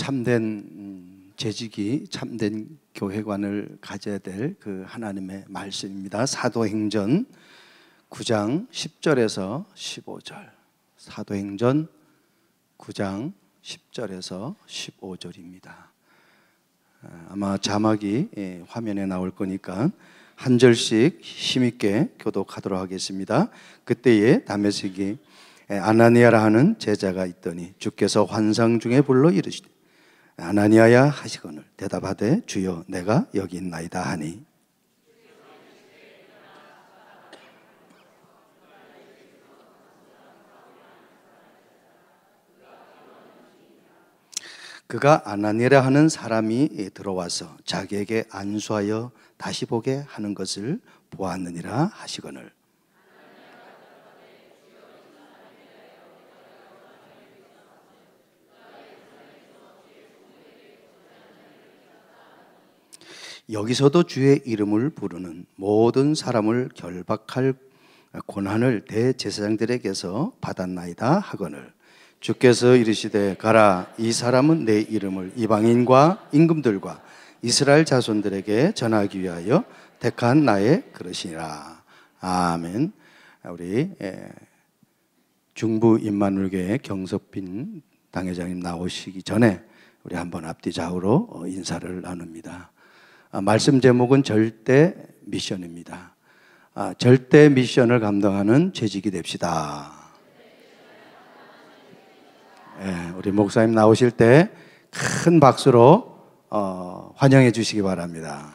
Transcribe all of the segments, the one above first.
참된 재직이 참된 교회관을 가져야 될 그 하나님의 말씀입니다. 사도행전 9장 10절에서 15절. 사도행전 9장 10절에서 15절입니다. 아마 자막이 화면에 나올 거니까 한 절씩 힘있게 교독하도록 하겠습니다. 그때에 다메섹에 아나니아라 하는 제자가 있더니 주께서 환상 중에 불러 이르시되 아나니아야 하시거늘 대답하되 주여 내가 여기 있나이다 하니 그가 아나니아라 하는 사람이 들어와서 자기에게 안수하여 다시 보게 하는 것을 보았느니라 하시거늘 여기서도 주의 이름을 부르는 모든 사람을 결박할 권한을 대제사장들에게서 받았나이다 하거늘 주께서 이르시되 가라 이 사람은 내 이름을 이방인과 임금들과 이스라엘 자손들에게 전하기 위하여 택한 나의 그릇이라. 아멘. 우리 중부 임마누엘교회 경석빈 당회장님 나오시기 전에 우리 한번 앞뒤 좌우로 인사를 나눕니다. 말씀 제목은 절대 미션입니다. 절대 미션을 감당하는 재직이 됩시다. 우리 목사님 나오실 때 큰 박수로 환영해 주시기 바랍니다.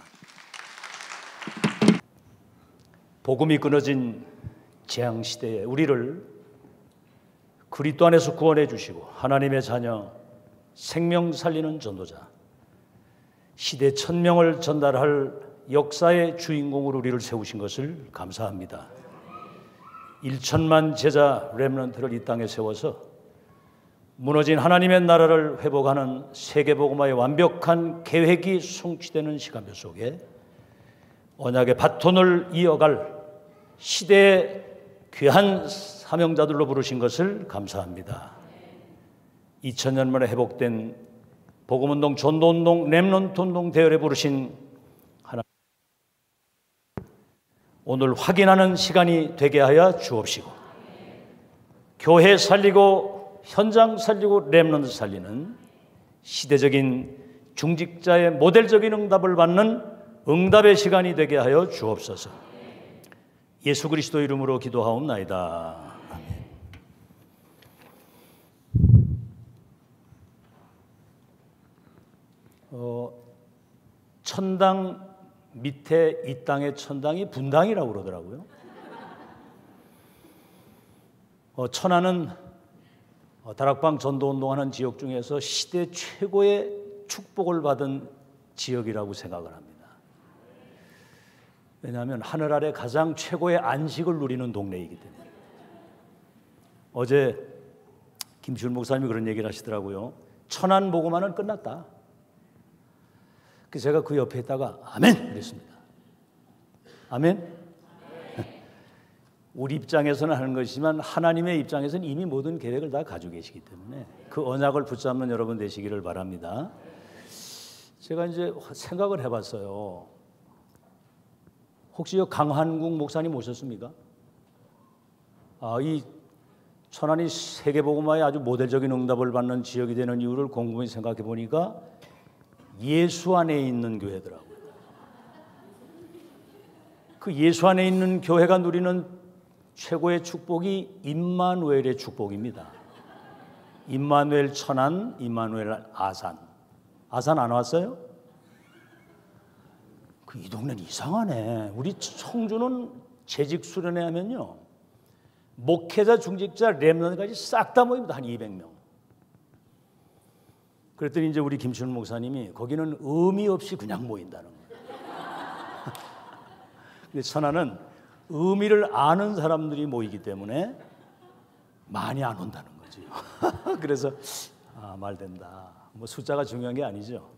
복음이 끊어진 재앙 시대에 우리를 그리스도 안에서 구원해 주시고 하나님의 자녀, 생명 살리는 전도자, 시대 천명을 전달할 역사의 주인공으로 우리를 세우신 것을 감사합니다. 1천만 제자 렘넌트를 이 땅에 세워서 무너진 하나님의 나라를 회복하는 세계복음화의 완벽한 계획이 성취되는 시간표 속에 언약의 바톤을 이어갈 시대의 귀한 사명자들로 부르신 것을 감사합니다. 2000년 만에 회복된 복음운동, 전도운동, 렘넌트운동 대열에 부르신 하나님, 오늘 확인하는 시간이 되게 하여 주옵시고 교회 살리고 현장 살리고 렘넌트 살리는 시대적인 중직자의 모델적인 응답을 받는 응답의 시간이 되게 하여 주옵소서. 예수 그리스도 이름으로 기도하옵나이다. 천당 밑에 이 땅의 천당이 분당이라고 그러더라고요. 천안은 다락방 전도운동하는 지역 중에서 시대 최고의 축복을 받은 지역이라고 생각을 합니다. 왜냐하면 하늘 아래 가장 최고의 안식을 누리는 동네이기 때문에. 어제 김시훈 목사님이 그런 얘기를 하시더라고요. 천안 복음화는 끝났다. 그래서 제가 그 옆에 있다가 아멘 그랬습니다. 아멘. 우리 입장에서는 하는 것이지만 하나님의 입장에서는 이미 모든 계획을 다 가지고 계시기 때문에 그 언약을 붙잡는 여러분 되시기를 바랍니다. 제가 이제 생각을 해봤어요. 혹시 강한국 목사님 오셨습니까? 이 천안이 세계복음화에 아주 모델적인 응답을 받는 지역이 되는 이유를 곰곰이 생각해 보니까 예수 안에 있는 교회더라고요. 그 예수 안에 있는 교회가 누리는 최고의 축복이 임마누엘의 축복입니다. 임마누엘 천안, 임마누엘 아산. 아산 안 왔어요? 이 동네는 이상하네. 우리 청주는 재직 수련회 하면요, 목회자, 중직자, 렘넌트까지 싹 다 모입니다. 한 200명. 그랬더니 이제 우리 김춘 목사님이 거기는 의미 없이 그냥 모인다는 거예요. 근데 천안은 의미를 아는 사람들이 모이기 때문에 많이 안 온다는 거죠. 그래서 말된다. 뭐 숫자가 중요한 게 아니죠.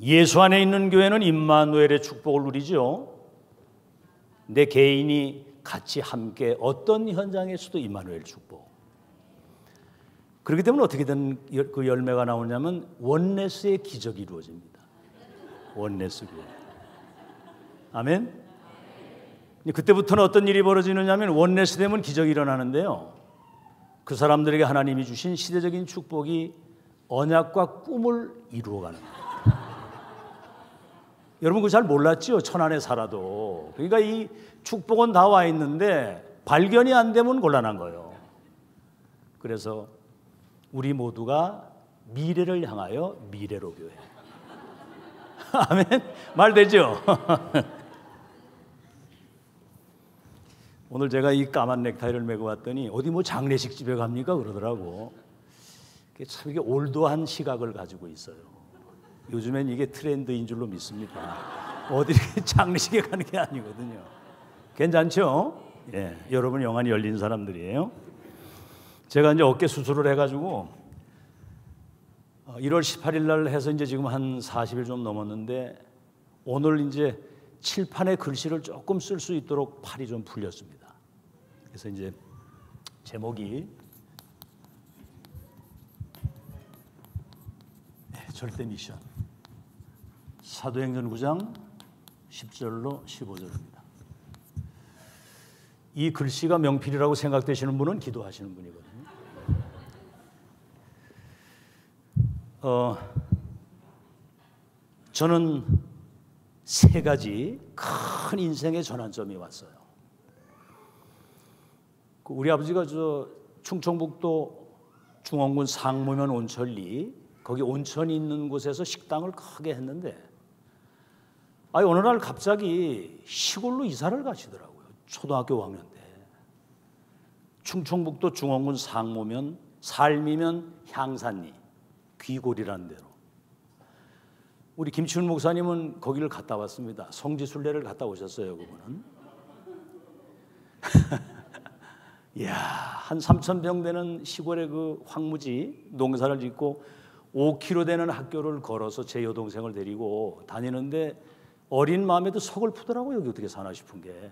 예수 안에 있는 교회는 임마누엘의 축복을 누리죠. 내 개인이 같이 함께 어떤 현장에서도 임마누엘 축복. 그렇기 때문에 어떻게 된 그 열매가 나오냐면 원네스의 기적이 이루어집니다. 원네스 교회. 아멘. 그때부터는 어떤 일이 벌어지느냐면 원네스 되면 기적이 일어나는데요. 그 사람들에게 하나님이 주신 시대적인 축복이 언약과 꿈을 이루어가는 거예요. 여러분 그거 잘 몰랐죠? 천안에 살아도. 그러니까 이 축복은 다 와 있는데 발견이 안 되면 곤란한 거예요. 그래서 우리 모두가 미래를 향하여 미래로 교회. 아멘? 말 되죠? 오늘 제가 이 까만 넥타이를 메고 왔더니 어디 뭐 장례식 집에 갑니까? 그러더라고. 참 이게 올드한 시각을 가지고 있어요. 요즘엔 이게 트렌드인 줄로 믿습니다. 어디 장례식에 가는 게 아니거든요. 괜찮죠? 예, 여러분 영안이 열린 사람들이에요. 제가 이제 어깨 수술을 해가지고 1월 18일 날 해서 이제 지금 한 40일 좀 넘었는데 오늘 이제 칠판에 글씨를 조금 쓸 수 있도록 팔이 좀 풀렸습니다. 그래서 이제 제목이 절대 미션. 사도행전 9장 10절로 15절입니다. 이 글씨가 명필이라고 생각되시는 분은 기도하시는 분이거든요. 저는 세 가지 큰 인생의 전환점이 왔어요. 우리 아버지가 충청북도 중원군 상무면 온천리 거기 온천이 있는 곳에서 식당을 크게 했는데 어느 날 갑자기 시골로 이사를 가시더라고요. 초등학교 5학년 때. 충청북도 중원군 상무면 삶이면 향산리 귀골이라는 데로. 우리 김치훈 목사님은 거기를 갔다 왔습니다. 성지순례를 갔다 오셨어요, 그분은. 이야, 한 3,000평 되는 시골의 그 황무지 농사를 짓고 5km 되는 학교를 걸어서 제 여동생을 데리고 다니는데 어린 마음에도 서글프더라고요. 여기 어떻게 사나 싶은 게.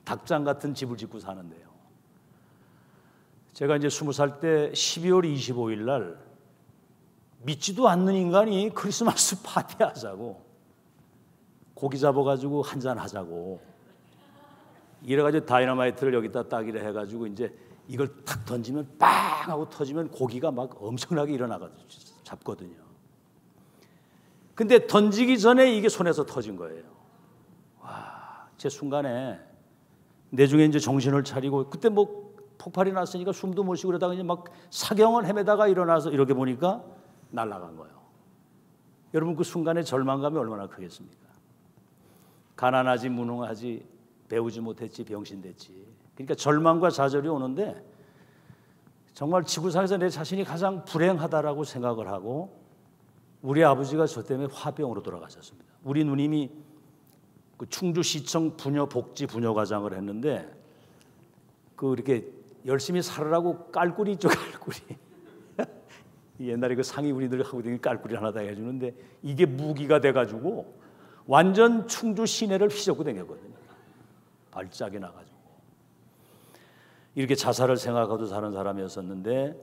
닭장 같은 집을 짓고 사는데요. 제가 이제 20살 때 12월 25일 날 믿지도 않는 인간이 크리스마스 파티 하자고 고기 잡아가지고 한잔 하자고 이래가지고 다이너마이트를 여기다 따기를 해가지고 이제 이걸 탁 던지면 빵 하고 터지면 고기가 막 엄청나게 일어나가지고 잡거든요. 근데 던지기 전에 이게 손에서 터진 거예요. 와, 제 순간에 내중에 이제 정신을 차리고 그때 뭐 폭발이 났으니까 숨도 못 쉬고 그러다가 이제 막 사경을 헤매다가 일어나서 이렇게 보니까 날아간 거예요. 여러분 그 순간의 절망감이 얼마나 크겠습니까? 가난하지 무능하지 배우지 못했지 병신됐지. 그러니까 절망과 좌절이 오는데 정말 지구상에서 내 자신이 가장 불행하다라고 생각을 하고 우리 아버지가 저 때문에 화병으로 돌아가셨습니다. 우리 누님이 그 충주시청 복지 부녀과장을 했는데 그 이렇게 열심히 살으라고 깔꾸리 있죠, 깔꾸리. 옛날에 그 상위 우리들 하고 다니는 깔꾸리 하나 다 해주는데 이게 무기가 돼가지고 완전 충주 시내를 휘젓고 다녔거든요. 발작이 나가지고 이렇게 자살을 생각하고 사는 사람이었었는데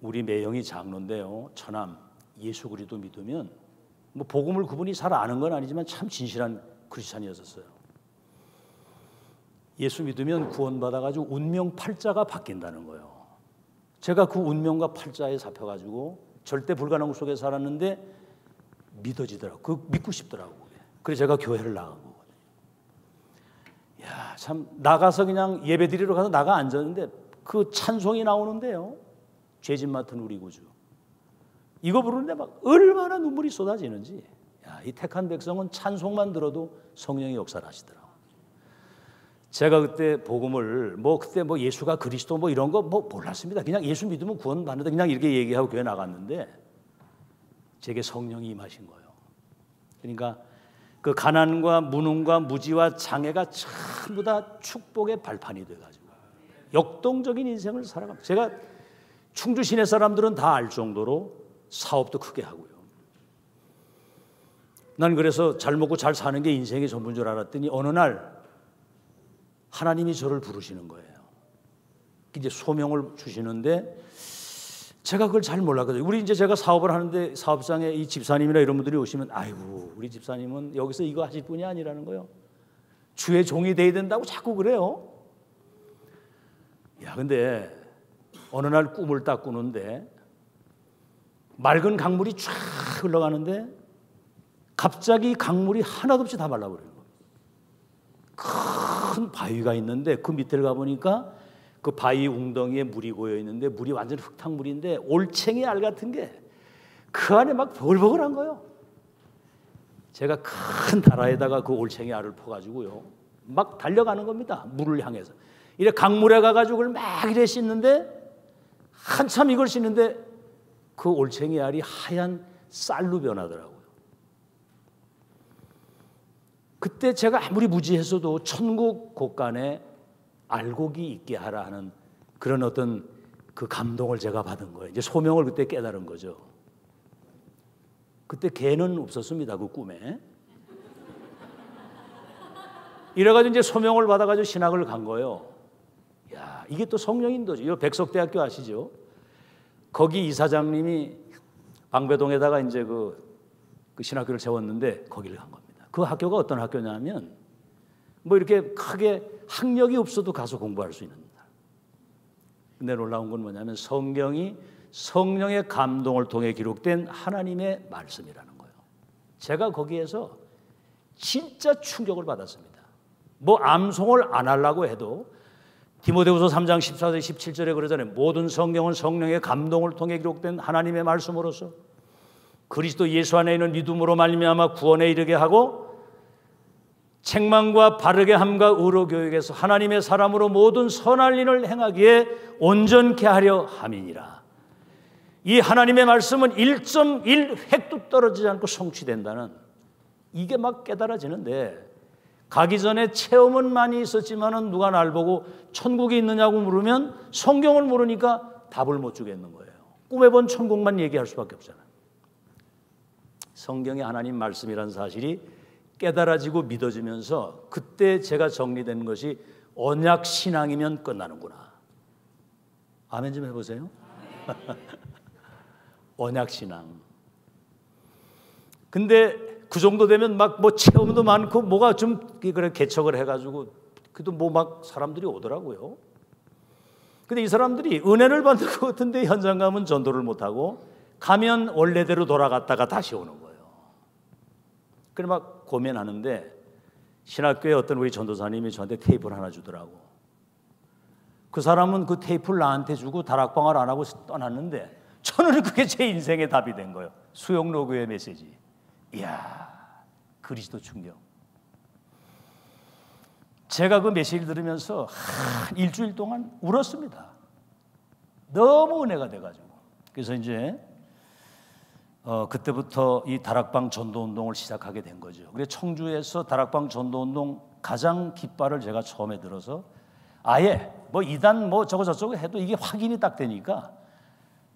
우리 매형이 장로인데요. 처남 예수 그리스도 믿으면 뭐 복음을 그분이 잘 아는 건 아니지만 참 진실한 크리스찬이었었어요. 예수 믿으면 구원받아가지고 운명 팔자가 바뀐다는 거예요. 제가 그 운명과 팔자에 잡혀가지고 절대 불가능 속에 살았는데 믿어지더라고. 그 믿고 싶더라고. 그래서 제가 교회를 나간 거거든요. 야, 참 나가서 그냥 예배드리러 가서 나가 앉았는데 그 찬송이 나오는데요. 죄진 맡은 우리 구주. 이거 부르는데 막 얼마나 눈물이 쏟아지는지. 야, 이 택한 백성은 찬송만 들어도 성령이 역사를 하시더라고. 제가 그때 복음을 그때 예수가 그리스도 이런 거 몰랐습니다. 그냥 예수 믿으면 구원 받는다 그냥 이렇게 얘기하고 교회 나갔는데 제게 성령이 임하신 거예요. 그러니까 그 가난과 무능과 무지와 장애가 전부 다 축복의 발판이 돼가지고 역동적인 인생을 살아갑니다. 제가 충주 시내 사람들은 다 알 정도로 사업도 크게 하고요. 난 그래서 잘 먹고 잘 사는 게 인생의 전부인 줄 알았더니 어느 날 하나님이 저를 부르시는 거예요. 이제 소명을 주시는데 제가 그걸 잘 몰랐거든요. 우리 이제 제가 사업을 하는데 사업장에 이 집사님이나 이런 분들이 오시면 아이고 우리 집사님은 여기서 이거 하실 분이 아니라는 거예요. 주의 종이 돼야 된다고 자꾸 그래요. 야, 근데 어느 날 꿈을 딱 꾸는데 맑은 강물이 쫙 흘러가는데 갑자기 강물이 하나도 없이 다 말라버리는 거예요. 큰 바위가 있는데 그 밑을 가보니까 그 바위 웅덩이에 물이 고여 있는데 물이 완전 흙탕물인데 올챙이 알 같은 게 그 안에 막 버글버글한 거예요. 제가 큰 다라에다가 그 올챙이 알을 퍼가지고요 막 달려가는 겁니다. 물을 향해서. 이래 강물에 가가지고 그걸 막 이래 씻는데 한참 이걸 씻는데 그 올챙이 알이 하얀 쌀로 변하더라고요. 그때 제가 아무리 무지했어도 천국 곳간에 알곡이 있게 하라 하는 그런 어떤 그 감동을 제가 받은 거예요. 이제 소명을 그때 깨달은 거죠. 그때 개는 없었습니다. 그 꿈에. 이래가지고 이제 소명을 받아가지고 신학을 간 거예요. 야, 이게 또 성령인도죠. 이 백석대학교 아시죠? 거기 이사장님이 방배동에다가 이제 그 신학교를 세웠는데 거기를 간 겁니다. 그 학교가 어떤 학교냐면 뭐 이렇게 크게 학력이 없어도 가서 공부할 수 있는 날. 근데 놀라운 건 뭐냐면 성경이 성령의 감동을 통해 기록된 하나님의 말씀이라는 거예요. 제가 거기에서 진짜 충격을 받았습니다. 뭐 암송을 안 하려고 해도 디모데후서 3장 14절 17절에 그러잖아요. 모든 성경은 성령의 감동을 통해 기록된 하나님의 말씀으로서 그리스도 예수 안에 있는 믿음으로 말미암아 구원에 이르게 하고 책망과 바르게 함과 의로 교육에서 하나님의 사람으로 모든 선할 일을 행하기에 온전케 하려 함이니라. 이 하나님의 말씀은 1.1 획도 떨어지지 않고 성취된다는 이게 막 깨달아지는데 가기 전에 체험은 많이 있었지만은 누가 날 보고 천국이 있느냐고 물으면 성경을 모르니까 답을 못 주겠는 거예요. 꿈에 본 천국만 얘기할 수밖에 없잖아요. 성경이 하나님 말씀이라는 사실이 깨달아지고 믿어지면서 그때 제가 정리된 것이 언약 신앙이면 끝나는구나. 아멘 좀 해보세요. 언약 신앙. 근데 그 정도 되면 막 뭐 체험도 많고 뭐가 좀 그래 개척을 해가지고 그래도 뭐 막 사람들이 오더라고요. 근데 이 사람들이 은혜를 받는 것 같은데 현장 가면 전도를 못하고 가면 원래대로 돌아갔다가 다시 오는 거예요. 그래 막 고민하는데 신학교에 어떤 우리 전도사님이 저한테 테이프를 하나 주더라고. 그 사람은 그 테이프를 나한테 주고 다락방을 안 하고 떠났는데 저는 그게 제 인생의 답이 된 거예요. 수용로교의 메시지. 이야, 그리스도 충격. 제가 그 메시지를 들으면서 한 일주일 동안 울었습니다. 너무 은혜가 돼가지고. 그래서 이제 그때부터 이 다락방 전도운동을 시작하게 된 거죠. 그래서 청주에서 다락방 전도운동 가장 깃발을 제가 처음에 들어서 아예 뭐 이단 뭐 저거 해도 이게 확인이 딱 되니까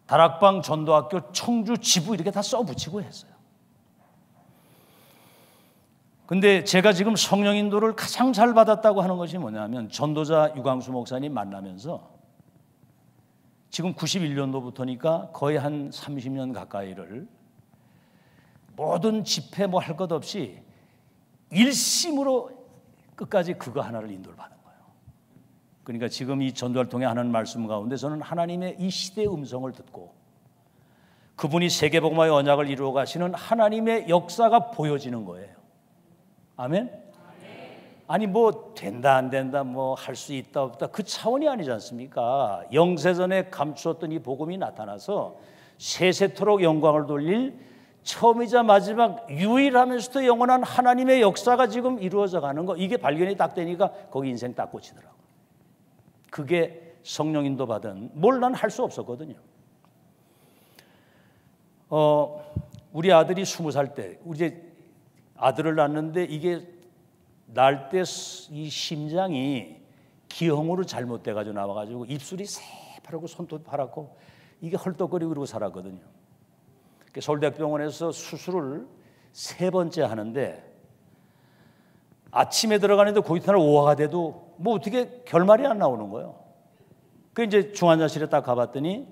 다락방 전도학교 청주 지부 이렇게 다 써붙이고 했어요. 근데 제가 지금 성령 인도를 가장 잘 받았다고 하는 것이 뭐냐면 전도자 유광수 목사님 만나면서 지금 91년도부터니까 거의 한 30년 가까이를 모든 집회 뭐 할 것 없이 일심으로 끝까지 그거 하나를 인도를 받은 거예요. 그러니까 지금 이 전도활동에 하는 말씀 가운데 저는 하나님의 이 시대의 음성을 듣고 그분이 세계복음화의 언약을 이루어 가시는 하나님의 역사가 보여지는 거예요. 아멘? 아니 뭐 된다 안 된다 뭐 할 수 있다 없다 그 차원이 아니지 않습니까? 영세전에 감추었던 이 복음이 나타나서 세세토록 영광을 돌릴 처음이자 마지막 유일하면서도 영원한 하나님의 역사가 지금 이루어져 가는 거 이게 발견이 딱 되니까 거기 인생 딱 꽂히더라고요. 그게 성령 인도 받은 뭘 난 할 수 없었거든요. 우리 아들이 20살 때 우리 이제 아들을 낳았는데 이게 낳을 때 이 심장이 기형으로 잘못돼가지고 나와가지고 입술이 새파랗고 손톱 파랗고 이게 헐떡거리고 그러고 살았거든요. 서울대병원에서 수술을 3번째 하는데 아침에 들어가는데 거기 터날 오화가 돼도 뭐 어떻게 결말이 안 나오는 거예요. 그 이제 중환자실에 딱 가봤더니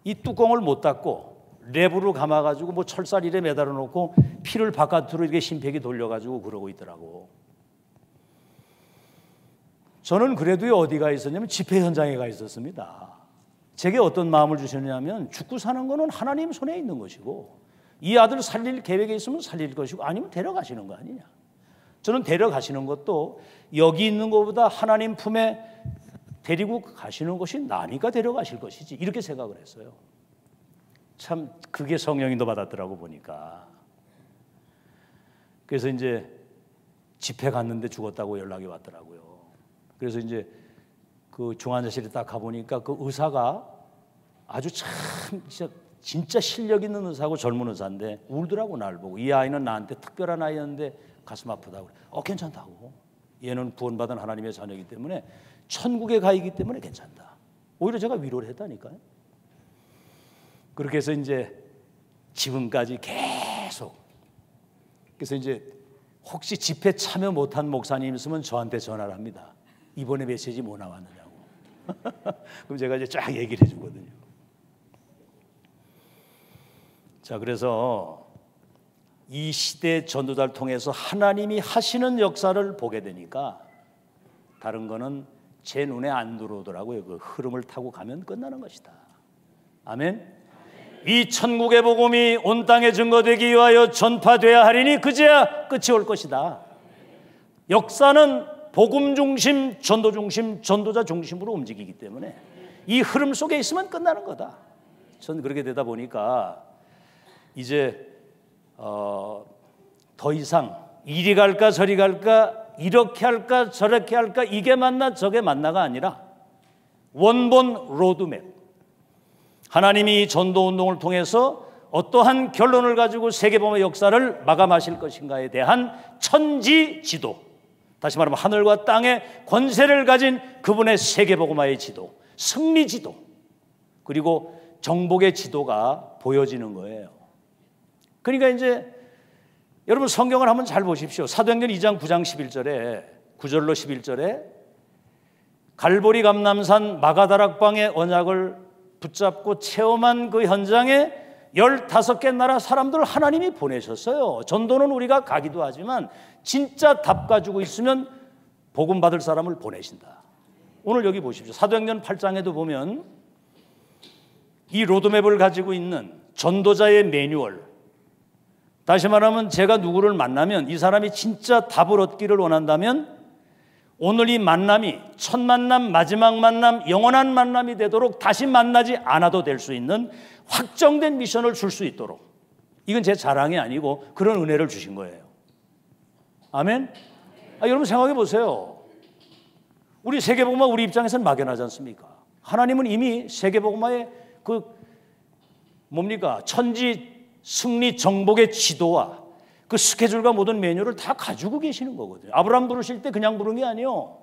이 뚜껑을 못 닫고 랩으로 감아가지고 뭐 철사리에 매달아 놓고 피를 바깥으로 이렇게 심폐기 돌려가지고 그러고 있더라고. 저는 그래도 어디가 있었냐면 집회 현장에 가 있었습니다. 제게 어떤 마음을 주셨냐면 죽고 사는 거는 하나님 손에 있는 것이고 이 아들 살릴 계획에 있으면 살릴 것이고 아니면 데려가시는 거 아니냐. 저는 데려가시는 것도 여기 있는 것보다 하나님 품에 데리고 가시는 것이 나니까 데려가실 것이지 이렇게 생각을 했어요. 참 그게 성령인도 받았더라고 보니까. 그래서 이제 집회 갔는데 죽었다고 연락이 왔더라고요. 그래서 이제 그 중환자실에 딱 가보니까 그 의사가 아주 참 진짜 실력 있는 의사고 젊은 의사인데 울더라고. 날 보고 이 아이는 나한테 특별한 아이였는데 가슴 아프다고 그래. 괜찮다고. 얘는 구원받은 하나님의 자녀이기 때문에 천국에 가 있기 때문에 괜찮다. 오히려 제가 위로를 했다니까요. 그렇게 해서 이제 지금까지 계속. 그래서 이제 혹시 집회 참여 못한 목사님 있으면 저한테 전화를 합니다. 이번에 메시지 뭐 나왔느냐고. 그럼 제가 이제 쫙 얘기를 해주거든요. 자, 그래서 이 시대 전도자를 통해서 하나님이 하시는 역사를 보게 되니까 다른 거는 제 눈에 안 들어오더라고요. 그 흐름을 타고 가면 끝나는 것이다. 아멘. 이 천국의 복음이 온 땅에 증거되기 위하여 전파되어야 하리니 그제야 끝이 올 것이다. 역사는 복음 중심, 전도 중심, 전도자 중심으로 움직이기 때문에 이 흐름 속에 있으면 끝나는 거다. 전 그렇게 되다 보니까 이제 더 이상 이리 갈까 저리 갈까 이렇게 할까 저렇게 할까 이게 맞나 저게 맞나가 아니라 원본 로드맵, 하나님이 전도운동을 통해서 어떠한 결론을 가지고 세계복음의 역사를 마감하실 것인가에 대한 천지지도, 다시 말하면 하늘과 땅의 권세를 가진 그분의 세계복음화의 지도, 승리지도, 그리고 정복의 지도가 보여지는 거예요. 그러니까 이제 여러분 성경을 한번 잘 보십시오. 사도행전 2장 9장 11절에 9절로 11절에 갈보리 감람산 마가다락방의 언약을 붙잡고 체험한 그 현장에 15개 나라 사람들을 하나님이 보내셨어요. 전도는 우리가 가기도 하지만 진짜 답 가지고 있으면 복음 받을 사람을 보내신다. 오늘 여기 보십시오. 사도행전 8장에도 보면 이 로드맵을 가지고 있는 전도자의 매뉴얼, 다시 말하면 제가 누구를 만나면 이 사람이 진짜 답을 얻기를 원한다면 오늘 이 만남이 첫 만남, 마지막 만남, 영원한 만남이 되도록 다시 만나지 않아도 될 수 있는 확정된 미션을 줄 수 있도록, 이건 제 자랑이 아니고 그런 은혜를 주신 거예요. 아멘? 여러분 생각해 보세요. 우리 세계복음화 우리 입장에서는 막연하지 않습니까? 하나님은 이미 세계복음화의 그 뭡니까? 천지 승리 정복의 지도와 그 스케줄과 모든 메뉴를 다 가지고 계시는 거거든요. 아브라함 부르실 때 그냥 부른 게 아니에요.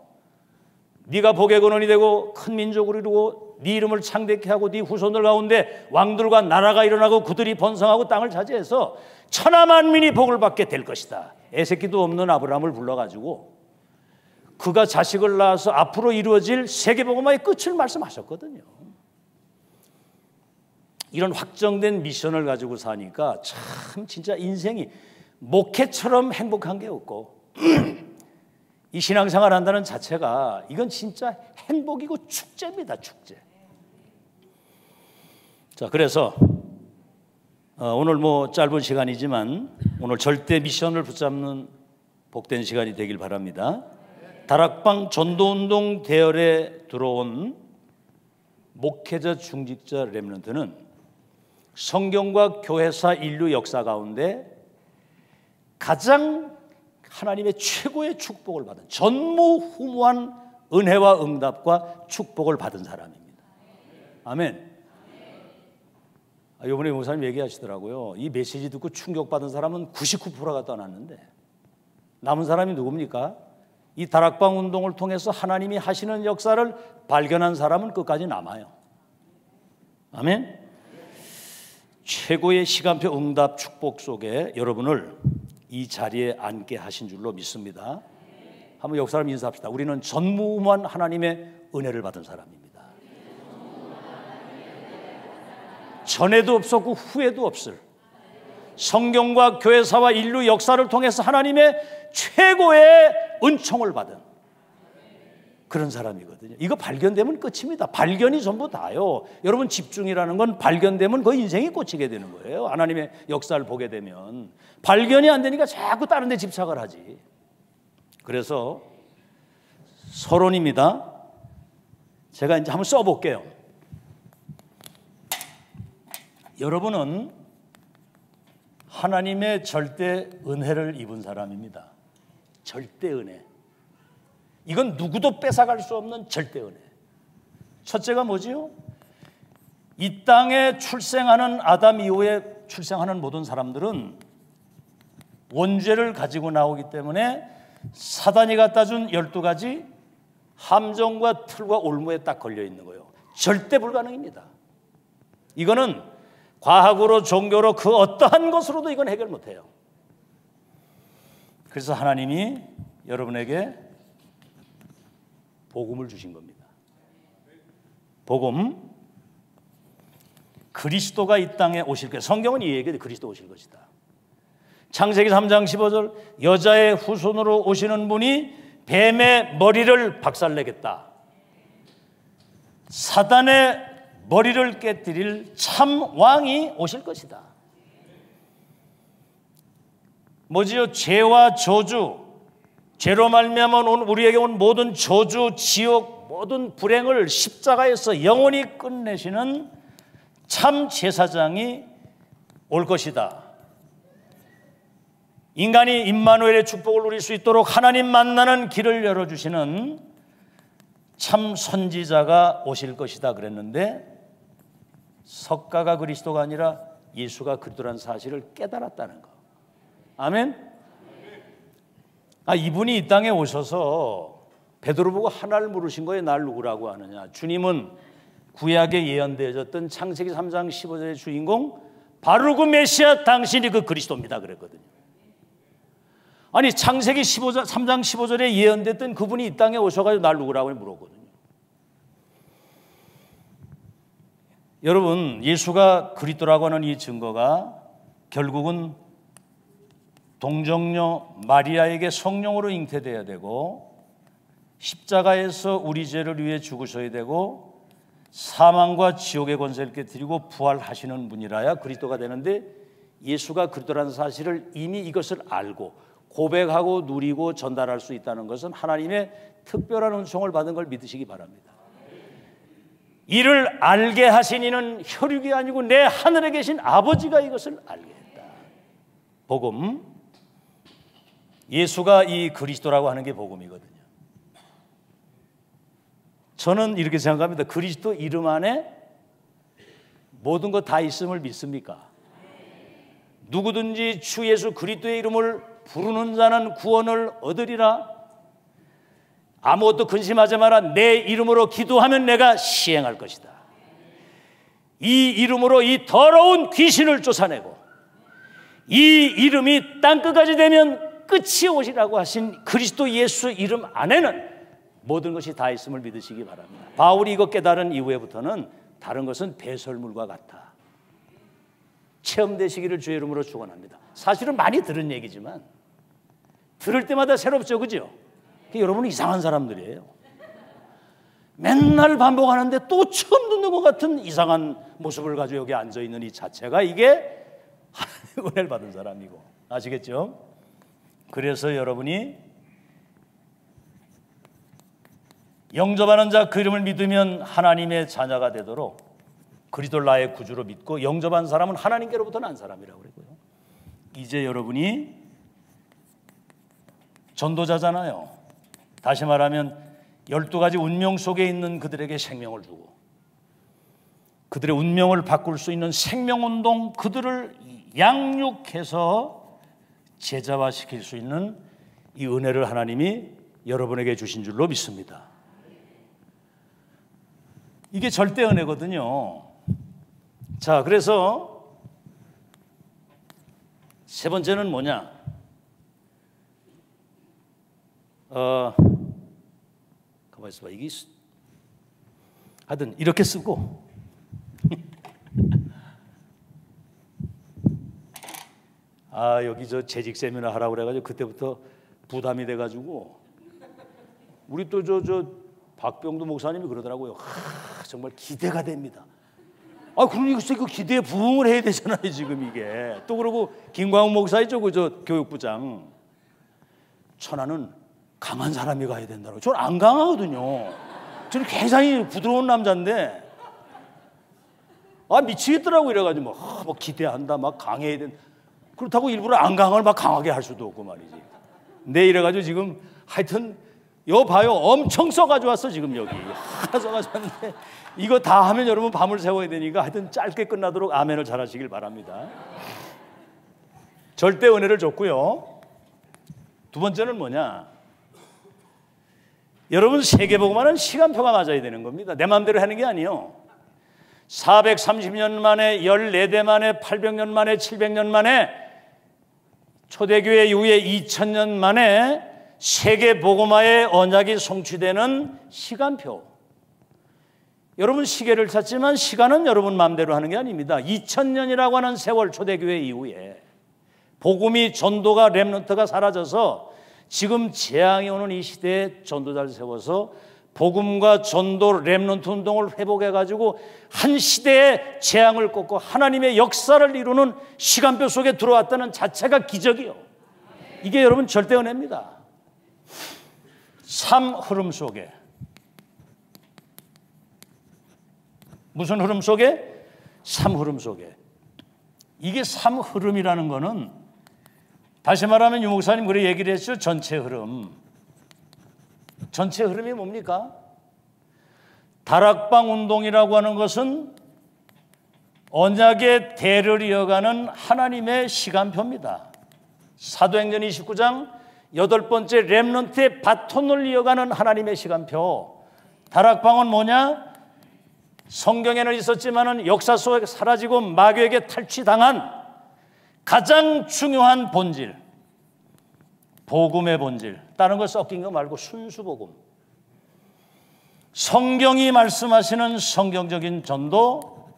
네가 복의 근원이 되고 큰 민족을 이루고 네 이름을 창대케 하고 네 후손들 가운데 왕들과 나라가 일어나고 그들이 번성하고 땅을 차지해서 천하 만민이 복을 받게 될 것이다. 애새끼도 없는 아브라함을 불러가지고 그가 자식을 낳아서 앞으로 이루어질 세계복음화의 끝을 말씀하셨거든요. 이런 확정된 미션을 가지고 사니까 참 진짜 인생이 목회처럼 행복한 게 없고 이 신앙생활 한다는 자체가 이건 진짜 행복이고 축제입니다. 축제. 자, 그래서 오늘 뭐 짧은 시간이지만 오늘 절대 미션을 붙잡는 복된 시간이 되길 바랍니다. 다락방 전도운동 대열에 들어온 목회자 중직자 렘넌트는 성경과 교회사 인류 역사 가운데 가장 하나님의 최고의 축복을 받은, 전무후무한 은혜와 응답과 축복을 받은 사람입니다. 아멘. 이번에 목사님 얘기하시더라고요. 이 메시지 듣고 충격받은 사람은 99%가 떠났는데 남은 사람이 누굽니까? 이 다락방 운동을 통해서 하나님이 하시는 역사를 발견한 사람은 끝까지 남아요. 아멘. 최고의 시간표 응답 축복 속에 여러분을 이 자리에 앉게 하신 줄로 믿습니다. 한번 옆 사람 인사합시다. 우리는 전무후무한 하나님의 은혜를 받은 사람입니다. 전에도 없었고 후에도 없을 성경과 교회사와 인류 역사를 통해서 하나님의 최고의 은총을 받은 그런 사람이거든요. 이거 발견되면 끝입니다. 발견이 전부 다요. 여러분, 집중이라는 건 발견되면 거의 인생이 꽂히게 되는 거예요. 하나님의 역사를 보게 되면. 발견이 안 되니까 자꾸 다른 데 집착을 하지. 그래서 서론입니다. 제가 이제 한번 써볼게요. 여러분은 하나님의 절대 은혜를 입은 사람입니다. 절대 은혜. 이건 누구도 뺏어갈 수 없는 절대 은혜. 첫째가 뭐지요? 이 땅에 출생하는 아담 이후에 출생하는 모든 사람들은 원죄를 가지고 나오기 때문에 사단이 갖다 준 12가지 함정과 틀과 올무에 딱 걸려 있는 거예요. 절대 불가능입니다. 이거는 과학으로 종교로 그 어떠한 것으로도 이건 해결 못해요. 그래서 하나님이 여러분에게 복음을 주신 겁니다. 복음, 그리스도가 이 땅에 오실 거예요. 성경은 이 얘기에 그리스도 오실 것이다. 창세기 3장 15절, 여자의 후손으로 오시는 분이 뱀의 머리를 박살내겠다. 사단의 머리를 깨뜨릴 참 왕이 오실 것이다. 뭐지요? 죄와 저주, 죄로 말미암아 우리에게 온 모든 저주, 지옥, 모든 불행을 십자가에서 영원히 끝내시는 참 제사장이 올 것이다. 인간이 임마누엘의 축복을 누릴 수 있도록 하나님 만나는 길을 열어주시는 참 선지자가 오실 것이다 그랬는데, 석가가 그리스도가 아니라 예수가 그리스도라는 사실을 깨달았다는 거. 아멘. 이분이 이 땅에 오셔서 베드로 보고 하나를 물으신 거예요. 날 누구라고 하느냐. 주님은 구약에 예언되어졌던 창세기 3장 15절의 주인공 바로 그 메시아, 당신이 그 그리스도입니다 그랬거든요. 아니, 창세기 3장 15절에 예언됐던 그분이 이 땅에 오셔가지고 날 누구라고 물었거든요. 여러분, 예수가 그리스도라고 하는 이 증거가 결국은 동정녀 마리아에게 성령으로 잉태되어야 되고, 십자가에서 우리 죄를 위해 죽으셔야 되고, 사망과 지옥의 권세를 깨뜨리고 부활하시는 분이라야 그리스도가 되는데, 예수가 그리스도라는 사실을 이미 이것을 알고 고백하고 누리고 전달할 수 있다는 것은 하나님의 특별한 은총을 받은 걸 믿으시기 바랍니다. 이를 알게 하신 이는 혈육이 아니고 내 하늘에 계신 아버지가 이것을 알게 했다. 복음, 예수가 이 그리스도라고 하는 게 복음이거든요. 저는 이렇게 생각합니다. 그리스도 이름 안에 모든 것 다 있음을 믿습니까? 누구든지 주 예수 그리스도의 이름을 부르는 자는 구원을 얻으리라. 아무것도 근심하지 마라. 내 이름으로 기도하면 내가 시행할 것이다. 이 이름으로 이 더러운 귀신을 쫓아내고, 이 이름이 땅끝까지 되면 끝이 오시라고 하신 그리스도 예수 이름 안에는 모든 것이 다 있음을 믿으시기 바랍니다. 바울이 이거 깨달은 이후에부터는 다른 것은 배설물과 같아. 체험되시기를 주의 이름으로 축원합니다. 사실은 많이 들은 얘기지만 들을 때마다 새롭죠, 그죠? 여러분은 이상한 사람들이에요. 맨날 반복하는데 또 처음 듣는 것 같은 이상한 모습을 가지고 여기 앉아있는 이 자체가 이게 하나님의 은혜를 받은 사람이고, 아시겠죠? 그래서 여러분이 영접하는 자 그 이름을 믿으면 하나님의 자녀가 되도록 그리스도를 나의 구주로 믿고, 영접한 사람은 하나님께로부터 난 사람이라고 그러고요. 이제 여러분이 전도자잖아요. 다시 말하면 12가지 운명 속에 있는 그들에게 생명을 주고 그들의 운명을 바꿀 수 있는 생명운동, 그들을 양육해서 제자화시킬 수 있는 이 은혜를 하나님이 여러분에게 주신 줄로 믿습니다. 이게 절대 은혜거든요. 자, 그래서 세 번째는 뭐냐? 가만히 있어봐. 이게 하여튼 이렇게 쓰고 여기 저 재직 세미나 하라고 그래가지고 그때부터 부담이 돼가지고 우리 또 저 박병두 목사님이 그러더라고요. 정말 기대가 됩니다. 그러니 글쎄 그 기대에 부응을 해야 되잖아요 지금 이게. 또 그러고 김광훈 목사 있죠, 저 교육부장. 천하는 강한 사람이 가야 된다고. 저는 안 강하거든요. 저는 굉장히 부드러운 남자인데 미치겠더라고. 이래가지고 막 기대한다, 막 강해야 된다. 그렇다고 일부러 안 강을 막 강하게 할 수도 없고 말이지. 네, 이래가지고 지금 하여튼 요 봐요, 엄청 써가지고 왔어 지금 여기. 써가지고 왔는데 이거 다 하면 여러분 밤을 새워야 되니까 하여튼 짧게 끝나도록 아멘을 잘 하시길 바랍니다. 절대 은혜를 줬고요. 두 번째는 뭐냐, 여러분 세계복음화는 시간표가 맞아야 되는 겁니다. 내 마음대로 하는 게 아니에요. 430년 만에, 14대 만에, 800년 만에, 700년 만에, 초대교회 이후에 2000년 만에 세계복음화의 언약이 성취되는 시간표. 여러분 시계를 찾지만 시간은 여러분 마음대로 하는 게 아닙니다. 2000년이라고 하는 세월, 초대교회 이후에 복음이, 전도가, 렘넌트가 사라져서 지금 재앙이 오는 이 시대에 전도자를 세워서 복음과 전도, 렘넌트 운동을 회복해가지고 한 시대의 재앙을 꺾고 하나님의 역사를 이루는 시간표 속에 들어왔다는 자체가 기적이요. 이게 여러분 절대 은혜입니다. 삶 흐름 속에, 무슨 흐름 속에? 삶 흐름 속에. 이게 삶 흐름이라는 거는 다시 말하면 유 목사님 그래 얘기를 했죠. 전체 흐름. 전체 흐름이 뭡니까? 다락방 운동이라고 하는 것은 언약의 대를 이어가는 하나님의 시간표입니다. 사도행전 29장 8번째 렘넌트의 바톤을 이어가는 하나님의 시간표. 다락방은 뭐냐? 성경에는 있었지만은 역사 속에 사라지고 마귀에게 탈취당한 가장 중요한 본질, 복음의 본질. 다른 거 섞인 거 말고 순수 복음. 성경이 말씀하시는 성경적인 전도,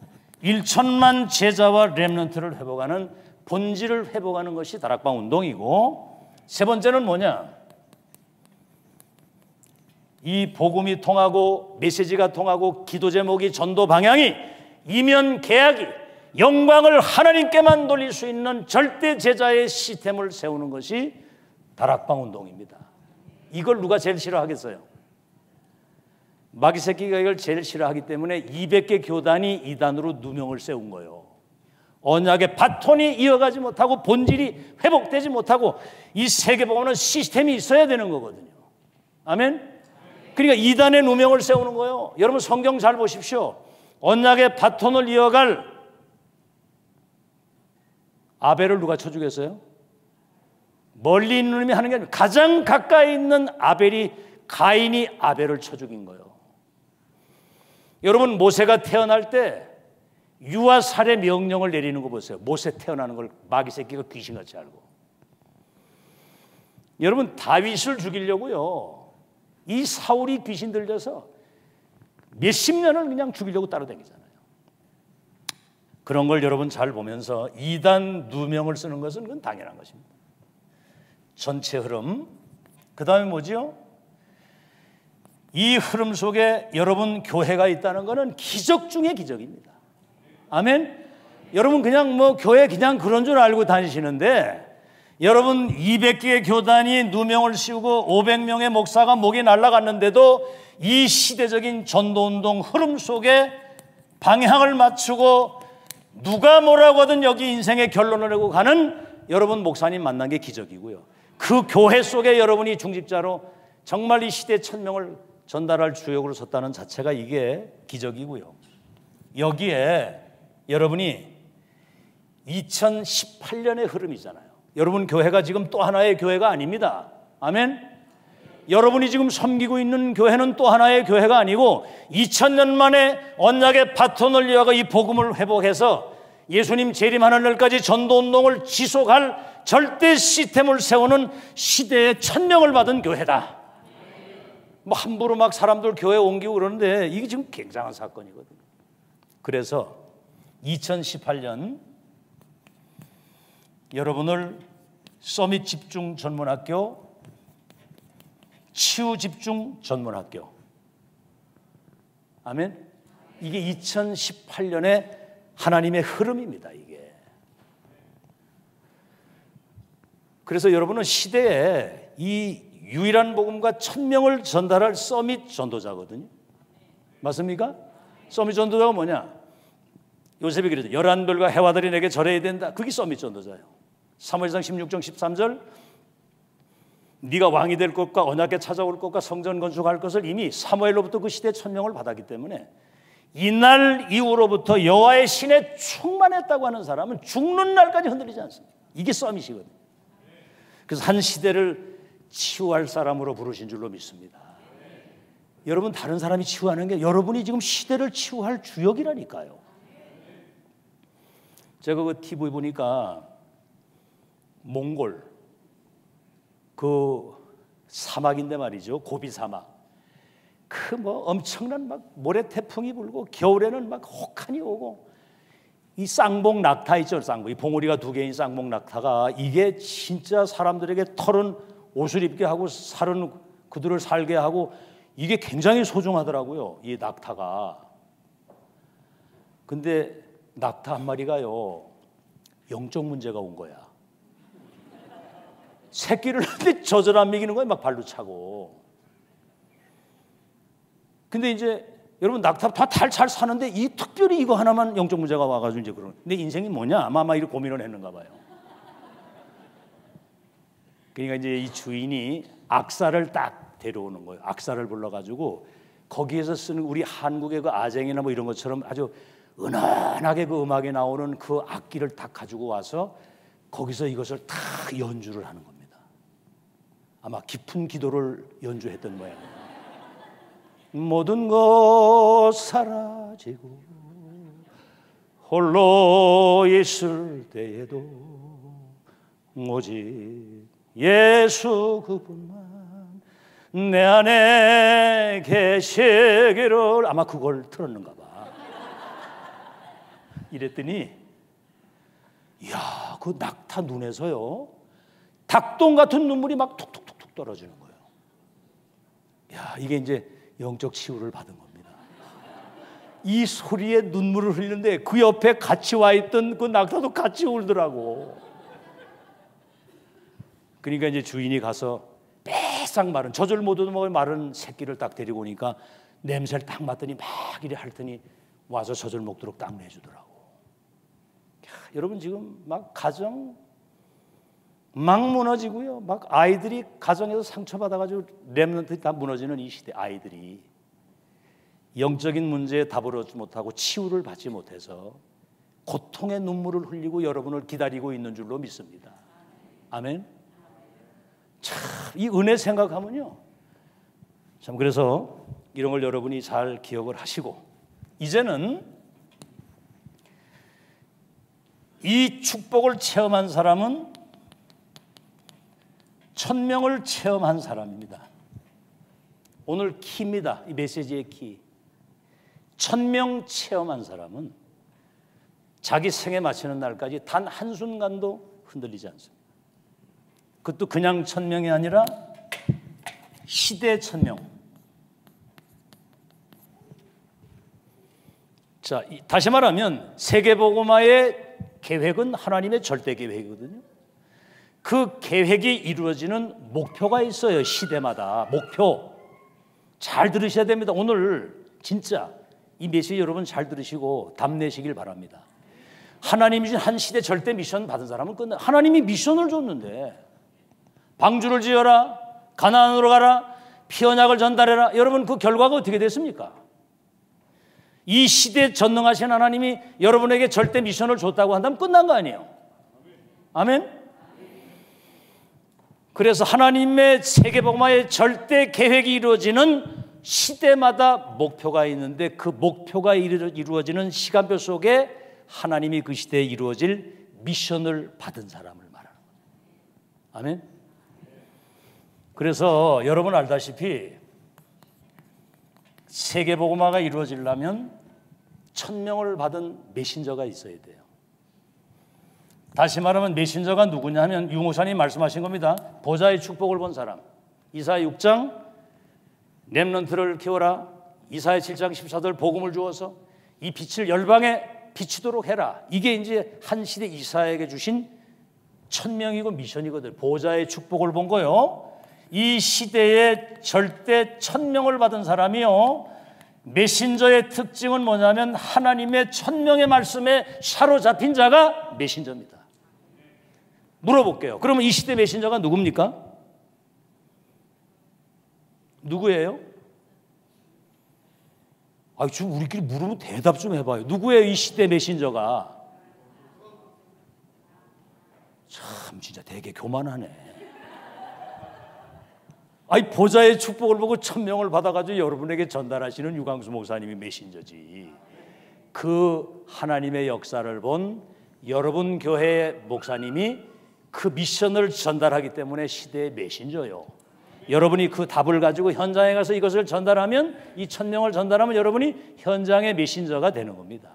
1천만 제자와 렘넌트를 회복하는 본질을 회복하는 것이 다락방 운동이고, 세 번째는 뭐냐? 이 복음이 통하고 메시지가 통하고 기도 제목이, 전도 방향이, 이면 계약이 영광을 하나님께만 돌릴 수 있는 절대 제자의 시스템을 세우는 것이 다락방 운동입니다. 이걸 누가 제일 싫어하겠어요? 마귀 새끼가 이걸 제일 싫어하기 때문에 200개 교단이 이단으로 누명을 세운 거예요. 언약의 바톤이 이어가지 못하고 본질이 회복되지 못하고 이 세계복음은 시스템이 있어야 되는 거거든요. 아멘? 그러니까 이단의 누명을 세우는 거예요. 여러분 성경 잘 보십시오. 언약의 바톤을 이어갈 아벨을 누가 쳐주겠어요? 멀리 있는 놈이 하는 게 아니라 가장 가까이 있는 가인이 아벨을 쳐 죽인 거예요. 여러분 모세가 태어날 때 유아 살해 명령을 내리는 거 보세요. 모세 태어나는 걸 마귀 새끼가 귀신같이 알고. 여러분 다윗을 죽이려고요, 이 사울이 귀신 들려서 몇십 년을 그냥 죽이려고 따라다니잖아요. 그런 걸 여러분 잘 보면서 이단 누명을 쓰는 것은 그건 당연한 것입니다. 전체 흐름. 그 다음에 뭐지요? 이 흐름 속에 여러분 교회가 있다는 것은 기적 중의 기적입니다. 아멘? 여러분 그냥 교회 그냥 그런 줄 알고 다니시는데, 여러분 200개의 교단이 누명을 씌우고 500명의 목사가 목이 날아갔는데도 이 시대적인 전도운동 흐름 속에 방향을 맞추고 누가 뭐라고 하든 여기 인생의 결론을 내고 가는 여러분 목사님 만난 게 기적이고요. 그 교회 속에 여러분이 중직자로 정말 이 시대 천명을 전달할 주역으로 섰다는 자체가 이게 기적이고요. 여기에 여러분이 2018년의 흐름이잖아요. 여러분 교회가 지금 또 하나의 교회가 아닙니다. 아멘? 여러분이 지금 섬기고 있는 교회는 또 하나의 교회가 아니고 2000년 만에 언약의 바톤을 이어가 이 복음을 회복해서 예수님 재림하는 날까지 전도운동을 지속할 절대 시스템을 세우는 시대의 천명을 받은 교회다. 함부로 막 사람들 교회 옮기고 그러는데 이게 지금 굉장한 사건이거든요. 그래서 2018년 여러분을 서밋 집중 전문학교, 치유 집중 전문학교. 아멘. 이게 2018년의 하나님의 흐름입니다. 이게. 그래서 여러분은 시대에 이 유일한 복음과 1000명을 전달할 서밋 전도자거든요. 맞습니까? 서밋 전도자가 뭐냐? 요셉이 그랬죠. 11별과 해와들이 내게 절해야 된다. 그게 서밋 전도자예요. 사무엘상 16장 13절 네가 왕이 될 것과 언약궤 찾아올 것과 성전 건축할 것을 이미 사무엘로부터 그 시대에 1000명을 받았기 때문에 이날 이후로부터 여호와의 신에 충만했다고 하는 사람은 죽는 날까지 흔들리지 않습니다. 이게 서밋이거든요. 그래서 한 시대를 치유할 사람으로 부르신 줄로 믿습니다. 여러분, 다른 사람이 치유하는 게 여러분이 지금 시대를 치유할 주역이라니까요. 제가 그 TV 보니까 몽골 그 사막인데 말이죠. 고비 사막. 그 뭐 엄청난 막 모래 태풍이 불고 겨울에는 막 혹한이 오고 이 쌍봉 낙타 있죠. 쌍봉. 이 봉우리가 2개인 쌍봉 낙타가 이게 진짜 사람들에게 털은 옷을 입게 하고 살은 그들을 살게 하고 이게 굉장히 소중하더라고요. 이 낙타가. 근데 낙타 한 마리가요. 영적 문제가 온 거야. 새끼를 하는데 젖을 안 먹이는 거야. 막 발로 차고. 근데 이제 여러분 낙타 다 잘 사는데 이 특별히 이거 하나만 영적 문제가 와가지고 이제 그런. 내 인생이 뭐냐? 아마 이렇게 고민을 했는가 봐요. 그러니까 이제 이 주인이 악사를 딱 데려오는 거예요. 악사를 불러가지고 거기에서 쓰는 우리 한국의 그 아쟁이나 뭐 이런 것처럼 아주 은은하게 그 음악에 나오는 그 악기를 딱 가지고 와서 거기서 이것을 다 연주를 하는 겁니다. 아마 깊은 기도를 연주했던 모양이에요. 모든 것 사라지고 홀로 있을 때에도 오직 예수 그분만 내 안에 계시기를. 아마 그걸 틀었는가 봐. 이랬더니 이야, 그 낙타 눈에서요 닭똥 같은 눈물이 막 툭툭툭툭 떨어지는 거예요. 야, 이게 이제 영적 치유를 받은 겁니다. 이 소리에 눈물을 흘리는데 그 옆에 같이 와 있던 그 낙타도 같이 울더라고. 그러니까 이제 주인이 가서 빼싹 마른 젖을 못 얻어먹을 마른 새끼를 딱 데리고 오니까 냄새를 딱 맡더니 막 이래 핥더니 와서 젖을 먹도록 딱 내주더라고. 야, 여러분 지금 막 가정 막 무너지고요. 막 아이들이 가정에서 상처받아가지고 렘넌트 다 무너지는 이 시대. 아이들이 영적인 문제에 답을 얻지 못하고 치유를 받지 못해서 고통의 눈물을 흘리고 여러분을 기다리고 있는 줄로 믿습니다. 아멘. 참, 이 은혜 생각하면요. 참, 그래서 이런 걸 여러분이 잘 기억을 하시고 이제는 이 축복을 체험한 사람은 1000명을 체험한 사람입니다. 오늘 키입니다. 이 메시지의 키. 1000명 체험한 사람은 자기 생에 마치는 날까지 단 한순간도 흔들리지 않습니다. 그것도 그냥 1000명이 아니라 시대 1000명. 자, 다시 말하면 세계복음화의 계획은 하나님의 절대 계획이거든요. 그 계획이 이루어지는 목표가 있어요. 시대마다 목표. 잘 들으셔야 됩니다. 오늘 진짜 이 메시지 여러분 잘 들으시고 답내시길 바랍니다. 하나님이 주신 한 시대 절대 미션 받은 사람은 끝나. 하나님이 미션을 줬는데 방주를 지어라, 가나안으로 가라, 피언약을 전달해라. 여러분 그 결과가 어떻게 됐습니까? 이 시대에 전능하신 하나님이 여러분에게 절대 미션을 줬다고 한다면 끝난 거 아니에요? 아멘? 그래서 하나님의 세계복음화의 절대 계획이 이루어지는 시대마다 목표가 있는데 그 목표가 이루어지는 시간표 속에 하나님이 그 시대에 이루어질 미션을 받은 사람을 말하는 거예요. 아멘? 그래서 여러분 알다시피 세계복음화가 이루어지려면 1000명을 받은 메신저가 있어야 돼요. 다시 말하면 메신저가 누구냐 하면 유 목사님이 말씀하신 겁니다. 보좌의 축복을 본 사람. 이사야 6장 렘넌트를 키워라. 이사야 7장 14절 복음을 주어서 이 빛을 열방에 비추도록 해라. 이게 이제 한 시대 이사야에게 주신 천명이고 미션이거든. 보좌의 축복을 본 거요. 이 시대에 절대 천명을 받은 사람이요. 메신저의 특징은 뭐냐면 하나님의 천명의 말씀에 사로잡힌 자가 메신저입니다. 물어볼게요. 그러면 이 시대 메신저가 누굽니까? 누구예요? 지금 우리끼리 물으면 대답 좀 해봐요. 누구예요, 이 시대 메신저가? 참 진짜 되게 교만하네. 보좌의 축복을 보고 천명을 받아가지고 여러분에게 전달하시는 유광수 목사님이 메신저지. 그 하나님의 역사를 본 여러분 교회 목사님이 그 미션을 전달하기 때문에 시대의 메신저요. 여러분이 그 답을 가지고 현장에 가서 이것을 전달하면, 이 천명을 전달하면 여러분이 현장의 메신저가 되는 겁니다.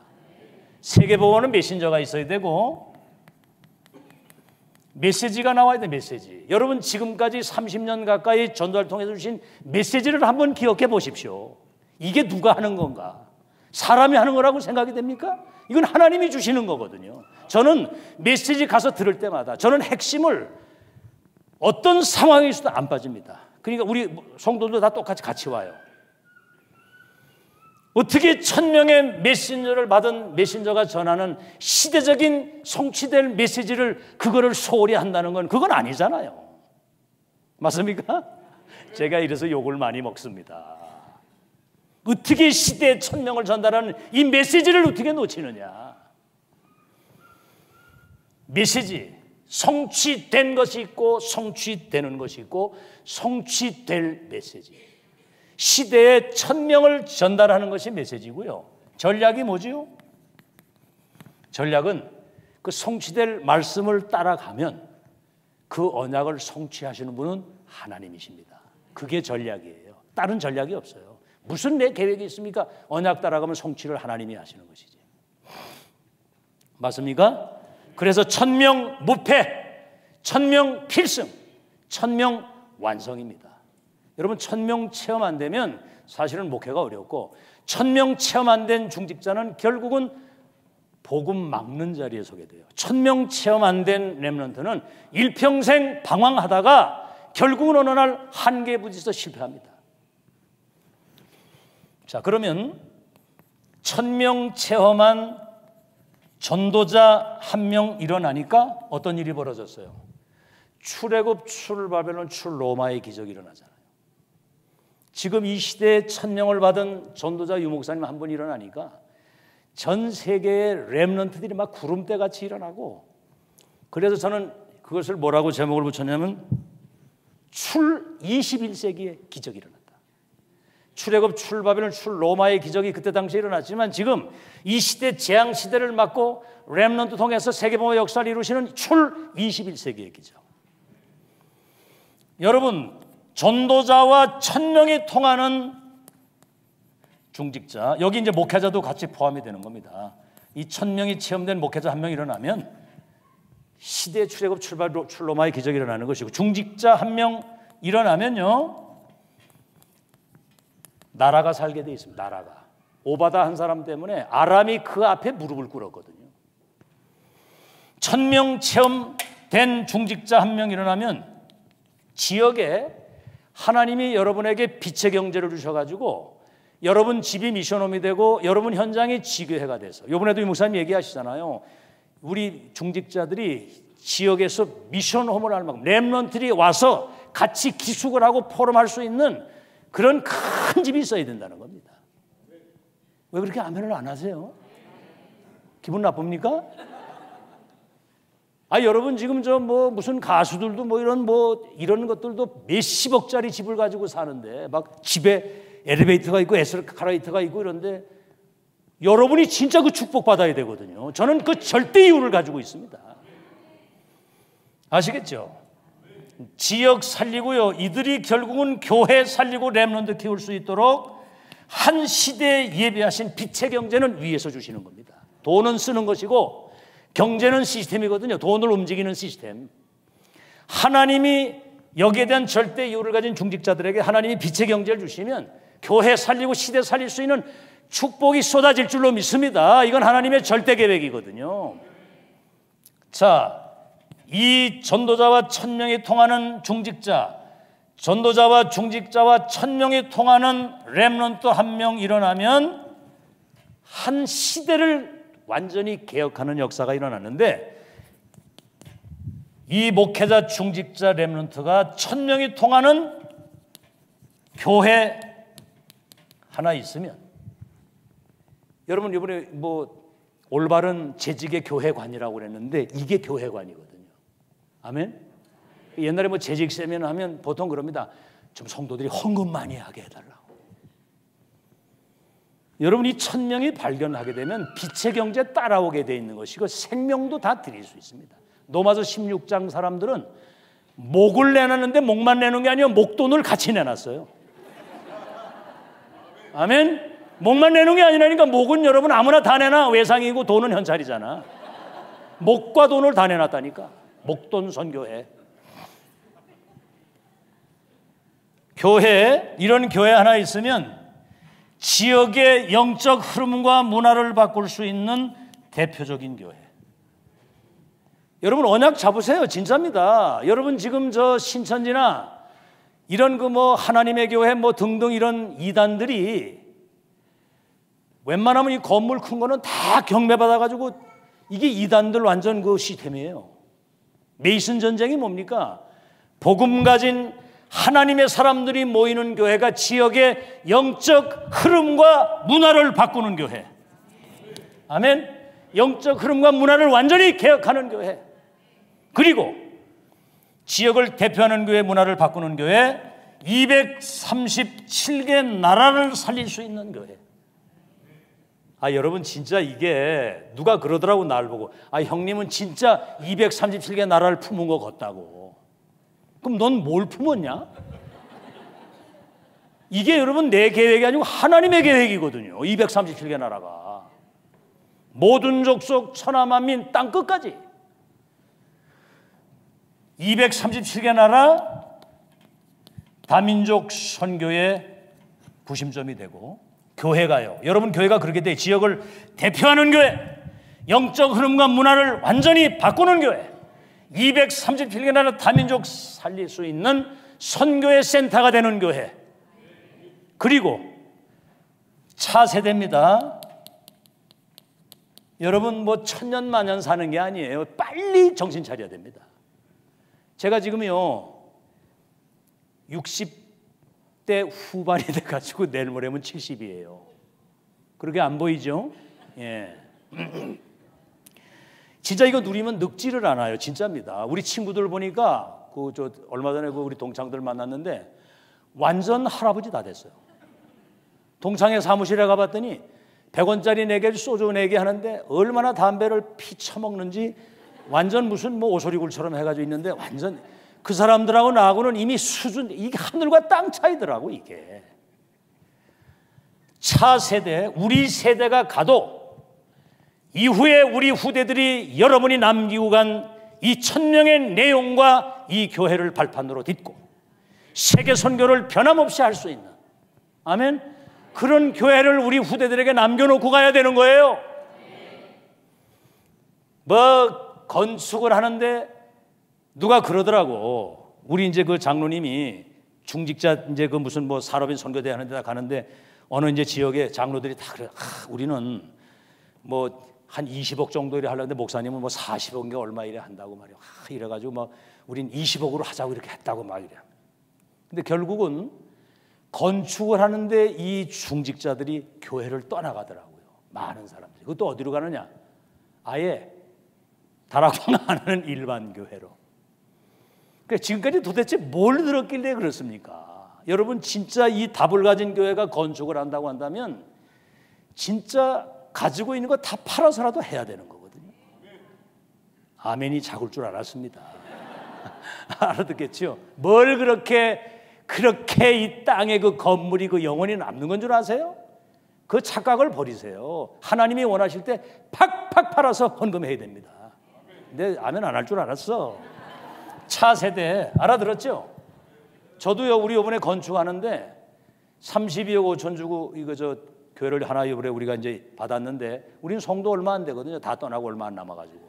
세계보고는 메신저가 있어야 되고 메시지가 나와야 돼. 메시지. 여러분 지금까지 30년 가까이 전도를 통해서 주신 메시지를 한번 기억해 보십시오. 이게 누가 하는 건가? 사람이 하는 거라고 생각이 됩니까? 이건 하나님이 주시는 거거든요. 저는 메시지 가서 들을 때마다 저는 핵심을 어떤 상황에 있어도 안 빠집니다. 그러니까 우리 성도들 다 똑같이 같이 와요. 어떻게 천명의 메신저를 받은 메신저가 전하는 시대적인 성취될 메시지를 그거를 소홀히 한다는 건 그건 아니잖아요. 맞습니까? 제가 이래서 욕을 많이 먹습니다. 어떻게 시대의 천명을 전달하는 이 메시지를 어떻게 놓치느냐. 메시지, 성취된 것이 있고 성취되는 것이 있고 성취될 메시지. 시대의 천명을 전달하는 것이 메시지고요. 전략이 뭐지요? 전략은 그 성취될 말씀을 따라가면 그 언약을 성취하시는 분은 하나님이십니다. 그게 전략이에요. 다른 전략이 없어요. 무슨 내 계획이 있습니까? 언약 따라가면 성취를 하나님이 하시는 것이지. 맞습니까? 그래서 천명 무패, 천명 필승, 천명 완성입니다. 여러분 천명 체험 안 되면 사실은 목회가 어렵고, 천명 체험 안 된 중직자는 결국은 복음 막는 자리에 서게 돼요. 천명 체험 안 된 렘넌트는 일평생 방황하다가 결국은 어느 날 한계에 부딪혀서 실패합니다. 자, 그러면 천명 체험한 전도자 한 명 일어나니까 어떤 일이 벌어졌어요? 출애굽, 출바벨론, 출로마의 기적이 일어나잖아요. 지금 이 시대에 천명을 받은 전도자 유목사님 한 분 일어나니까 전 세계의 렘넌트들이 막 구름대같이 일어나고, 그래서 저는 그것을 뭐라고 제목을 붙였냐면 출 21세기의 기적이 일어났다. 출애굽, 출바벨론, 출로마의 기적이 그때 당시에 일어났지만 지금 이 시대 재앙 시대를 맞고 렘넌트 통해서 세계복음의 역사를 이루시는 출 21세기의 기적. 여러분, 전도자와 천명이 통하는 중직자, 여기 이제 목회자도 같이 포함이 되는 겁니다. 이 천명이 체험된 목회자 한 명 일어나면 시대 출애굽, 출바벨론, 출로마의 기적이 일어나는 것이고, 중직자 한 명 일어나면요 나라가 살게 돼 있습니다. 나라가. 오바다 한 사람 때문에 아람이 그 앞에 무릎을 꿇었거든요. 천명 체험된 중직자 한 명 일어나면 지역에 하나님이 여러분에게 빛의 경제를 주셔가지고 여러분 집이 미션홈이 되고 여러분 현장이 지교회가 돼서, 이번에도 이 목사님 얘기하시잖아요. 우리 중직자들이 지역에서 미션홈을 할 만큼 렘넌트들이 와서 같이 기숙을 하고 포럼할 수 있는 그런 큰 집이 있어야 된다는 겁니다. 왜 그렇게 아멘을 안 하세요? 기분 나쁩니까? 여러분 지금 저 무슨 가수들도 이런 것들도 몇십억짜리 집을 가지고 사는데, 막 집에 엘리베이터가 있고 에스카레이터가 있고 이런데 여러분이 진짜 그 축복 받아야 되거든요. 저는 그 절대 이유를 가지고 있습니다. 아시겠죠? 지역 살리고요, 이들이 결국은 교회 살리고 렘넌트 키울 수 있도록 한 시대에 예배하신 빛의 경제는 위에서 주시는 겁니다. 돈은 쓰는 것이고 경제는 시스템이거든요. 돈을 움직이는 시스템. 하나님이 여기에 대한 절대 이유를 가진 중직자들에게 하나님이 빛의 경제를 주시면 교회 살리고 시대 살릴 수 있는 축복이 쏟아질 줄로 믿습니다. 이건 하나님의 절대 계획이거든요. 자, 이 전도자와 1000명이 통하는 중직자, 전도자와 중직자와 1000명이 통하는 렘넌트 1명 일어나면 한 시대를 완전히 개혁하는 역사가 일어났는데, 이 목회자, 중직자, 렘넌트가 1000명이 통하는 교회 하나 있으면, 여러분 이번에 뭐 올바른 재직의 교회관이라고 그랬는데 이게 교회관이거든요. 아멘. 옛날에 뭐 재직 세미나 하면 보통 그럽니다. 좀 성도들이 헌금 많이 하게 해달라고. 여러분, 이 1000명이 발견하게 되면 빛의 경제에 따라오게 돼 있는 것이고 생명도 다 드릴 수 있습니다. 로마서 16장 사람들은 목을 내놨는데 목만 내는 게 아니라 목돈을 같이 내놨어요. 아멘. 목만 내는 게 아니라니까. 목은 여러분 아무나 다 내놔. 외상이고 돈은 현찰이잖아. 목과 돈을 다 내놨다니까. 목돈 선교회. 교회, 이런 교회 하나 있으면 지역의 영적 흐름과 문화를 바꿀 수 있는 대표적인 교회. 여러분 언약 잡으세요. 진짜입니다. 여러분 지금 저 신천지나 이런 그 뭐 하나님의 교회 뭐 등등 이런 이단들이 웬만하면 이 건물 큰 거는 다 경매받아가지고, 이게 이단들 완전 그 시스템이에요. 메이슨 전쟁이 뭡니까? 복음 가진 하나님의 사람들이 모이는 교회가 지역의 영적 흐름과 문화를 바꾸는 교회. 아멘. 영적 흐름과 문화를 완전히 개혁하는 교회. 그리고 지역을 대표하는 교회, 문화를 바꾸는 교회, 237개 나라를 살릴 수 있는 교회. 아, 여러분 진짜 이게 누가 그러더라고, 날 보고. 아, 형님은 진짜 237개 나라를 품은 것 같다고. 그럼 넌 뭘 품었냐? 이게 여러분 내 계획이 아니고 하나님의 계획이거든요. 237개 나라가. 모든 족속 천하만민 땅 끝까지 237개 나라 다민족 선교의 구심점이 되고, 교회가요, 여러분 교회가 그렇게 돼 지역을 대표하는 교회, 영적 흐름과 문화를 완전히 바꾸는 교회, 237개 나라 다민족 살릴 수 있는 선교의 센터가 되는 교회. 그리고 차세대입니다. 여러분 뭐 천년만년 사는 게 아니에요. 빨리 정신 차려야 됩니다. 제가 지금요 60대 후반이 돼가지고 내일 모레면 70이에요. 그렇게 안 보이죠? 예. 진짜 이거 누리면 늙지를 않아요. 진짜입니다. 우리 친구들 보니까 얼마 전에 우리 동창들 만났는데 완전 할아버지 다 됐어요. 동창회 사무실에 가봤더니 100원짜리 4개, 소주 4개 하는데 얼마나 담배를 피쳐먹는지 완전 무슨 뭐 오소리굴처럼 해가지고 있는데, 완전 그 사람들하고 나하고는 이미 수준, 이게 하늘과 땅 차이더라고. 이게 차세대, 우리 세대가 가도 이후에 우리 후대들이 여러분이 남기고 간 이 1000명의 내용과 이 교회를 발판으로 딛고 세계 선교를 변함없이 할 수 있는, 아멘, 그런 교회를 우리 후대들에게 남겨놓고 가야 되는 거예요. 뭐 건축을 하는데 누가 그러더라고. 우리 이제 그 장로님이 중직자 이제 그 무슨 뭐 산업인 선교대 하는 데다 가는데 어느 이제 지역에 장로들이 다 그래. 우리는 뭐 한 20억 정도 이래 하려는데 목사님은 뭐 40억인가 얼마 이래 한다고 말이야. 이래가지고 막 우린 20억으로 하자고 이렇게 했다고 막 이래. 근데 결국은 건축을 하는데 이 중직자들이 교회를 떠나가더라고요. 많은 사람들이. 그것도 어디로 가느냐? 아예 다락방하는 일반 교회로. 그러니까 지금까지 도대체 뭘 들었길래 그렇습니까? 여러분 진짜 이 답을 가진 교회가 건축을 한다고 한다면 진짜 가지고 있는 거 다 팔아서라도 해야 되는 거거든요. 아멘이 작을 줄 알았습니다. 알아듣겠죠? 뭘 그렇게 이 땅에 그 건물이 그 영원히 남는 건 줄 아세요? 그 착각을 버리세요. 하나님이 원하실 때 팍팍 팔아서 헌금해야 됩니다. 내 아멘 안 할 줄 알았어. 차세대 알아들었죠? 저도요, 우리 이번에 건축하는데 32억 5천 주고 이거 교회를 하나 이번에 우리가 이제 받았는데 우리는 성도 얼마 안 되거든요. 다 떠나고 얼마 안 남아가지고.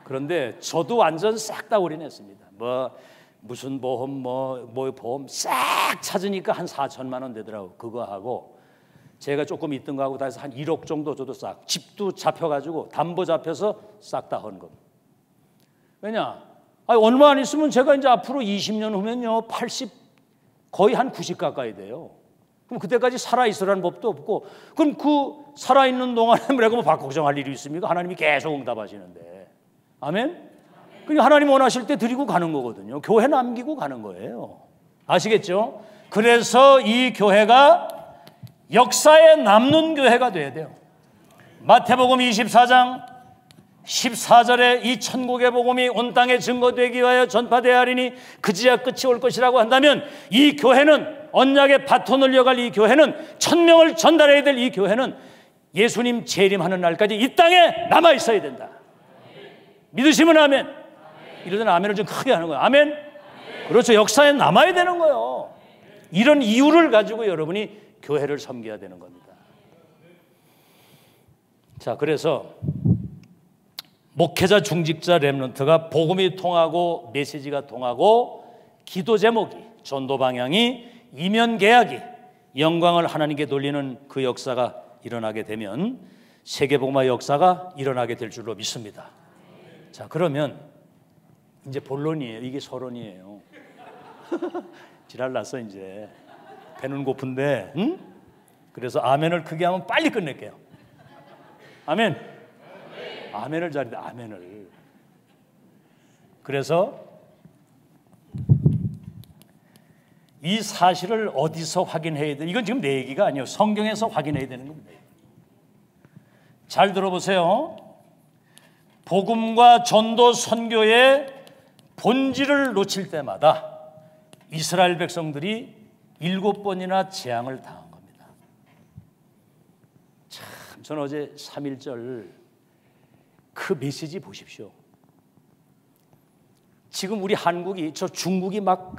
그런데 저도 완전 싹 다 올인했습니다. 무슨 보험 뭐 보험 싹 찾으니까 한 4천만 원 되더라고. 그거 하고 제가 조금 있던 거 하고 다 해서 한 1억 정도 저도 싹, 집도 잡혀가지고 담보 잡혀서 싹 다 헌 겁니다. 왜냐? 얼마 안 있으면 제가 이제 앞으로 20년 후면요 80 거의 한 90 가까이 돼요. 그럼 그때까지 살아 있으라는 법도 없고, 그럼 그 살아 있는 동안에 내가 뭐 바꿔정할 일이 있습니까? 하나님이 계속 응답하시는데. 아멘. 그러니까 하나님 원하실 때 드리고 가는 거거든요. 교회 남기고 가는 거예요. 아시겠죠? 그래서 이 교회가 역사에 남는 교회가 돼야 돼요. 마태복음 24장 14절에 이 천국의 복음이 온 땅에 증거되기 위하여 전파되어야 하리니 그지야 끝이 올 것이라고 한다면, 이 교회는 언약의 바톤을 이어갈 이 교회는, 1000명을 전달해야 될 이 교회는 예수님 재림하는 날까지 이 땅에 남아 있어야 된다. 믿으시면 아멘. 이러던 아멘을 좀 크게 하는 거예요. 아멘. 그렇죠. 역사에 남아야 되는 거예요. 이런 이유를 가지고 여러분이 교회를 섬겨야 되는 겁니다. 자, 그래서 목회자 중직자 렘넌트가 복음이 통하고 메시지가 통하고 기도 제목이, 전도 방향이, 이면 계약이 영광을 하나님께 돌리는 그 역사가 일어나게 되면 세계복음화 역사가 일어나게 될 줄로 믿습니다. 자, 그러면 이제 본론이에요. 이게 서론이에요. 지랄났어 이제. 배는 고픈데, 응? 그래서 아멘을 크게 하면 빨리 끝낼게요. 아멘. 아멘을 잘해. 아멘을. 그래서 이 사실을 어디서 확인해야 돼? 이건 지금 내 얘기가 아니에요. 성경에서 확인해야 되는 겁니다. 잘 들어보세요. 복음과 전도 선교의 본질을 놓칠 때마다 이스라엘 백성들이 7번이나 재앙을 당한 겁니다. 참, 저는 어제 3.1절 그 메시지 보십시오. 지금 우리 한국이, 저 중국이 막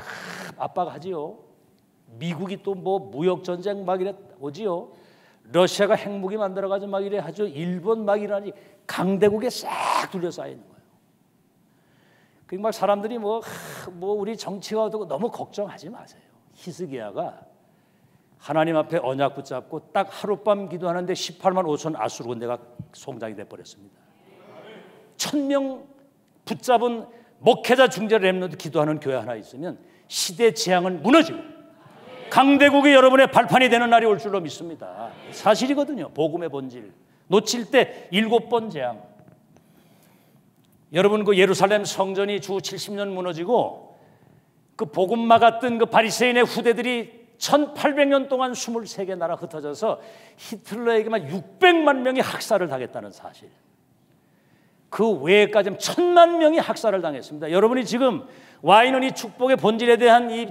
압박하지요. 미국이 또 뭐 무역전쟁 막 이래 오지요. 러시아가 핵무기 만들어가지고 막 이래 하죠. 일본 막 이러니 강대국에 싹 둘러싸여 있는 거예요. 그 막 사람들이 뭐 우리 정치가 어떻고 너무 걱정하지 마세요. 히스기야가 하나님 앞에 언약 붙잡고 딱 하룻밤 기도하는데 18만 5천 아수르 군대가 송장이 돼버렸습니다. 1000명 붙잡은 목회자 중재 렘넌트 기도하는 교회 하나 있으면 시대 재앙은 무너지고 강대국이 여러분의 발판이 되는 날이 올 줄로 믿습니다. 사실이거든요. 복음의 본질 놓칠 때 7번 재앙. 여러분, 그 예루살렘 성전이 주 70년 무너지고 그 복음 막았던 그 바리새인의 후대들이 1800년 동안 23개 나라 흩어져서 히틀러에게만 600만 명이 학살을 당했다는 사실. 그 외에까지 1000만 명이 학살을 당했습니다. 여러분이 지금 와 있는 이 축복의 본질에 대한 이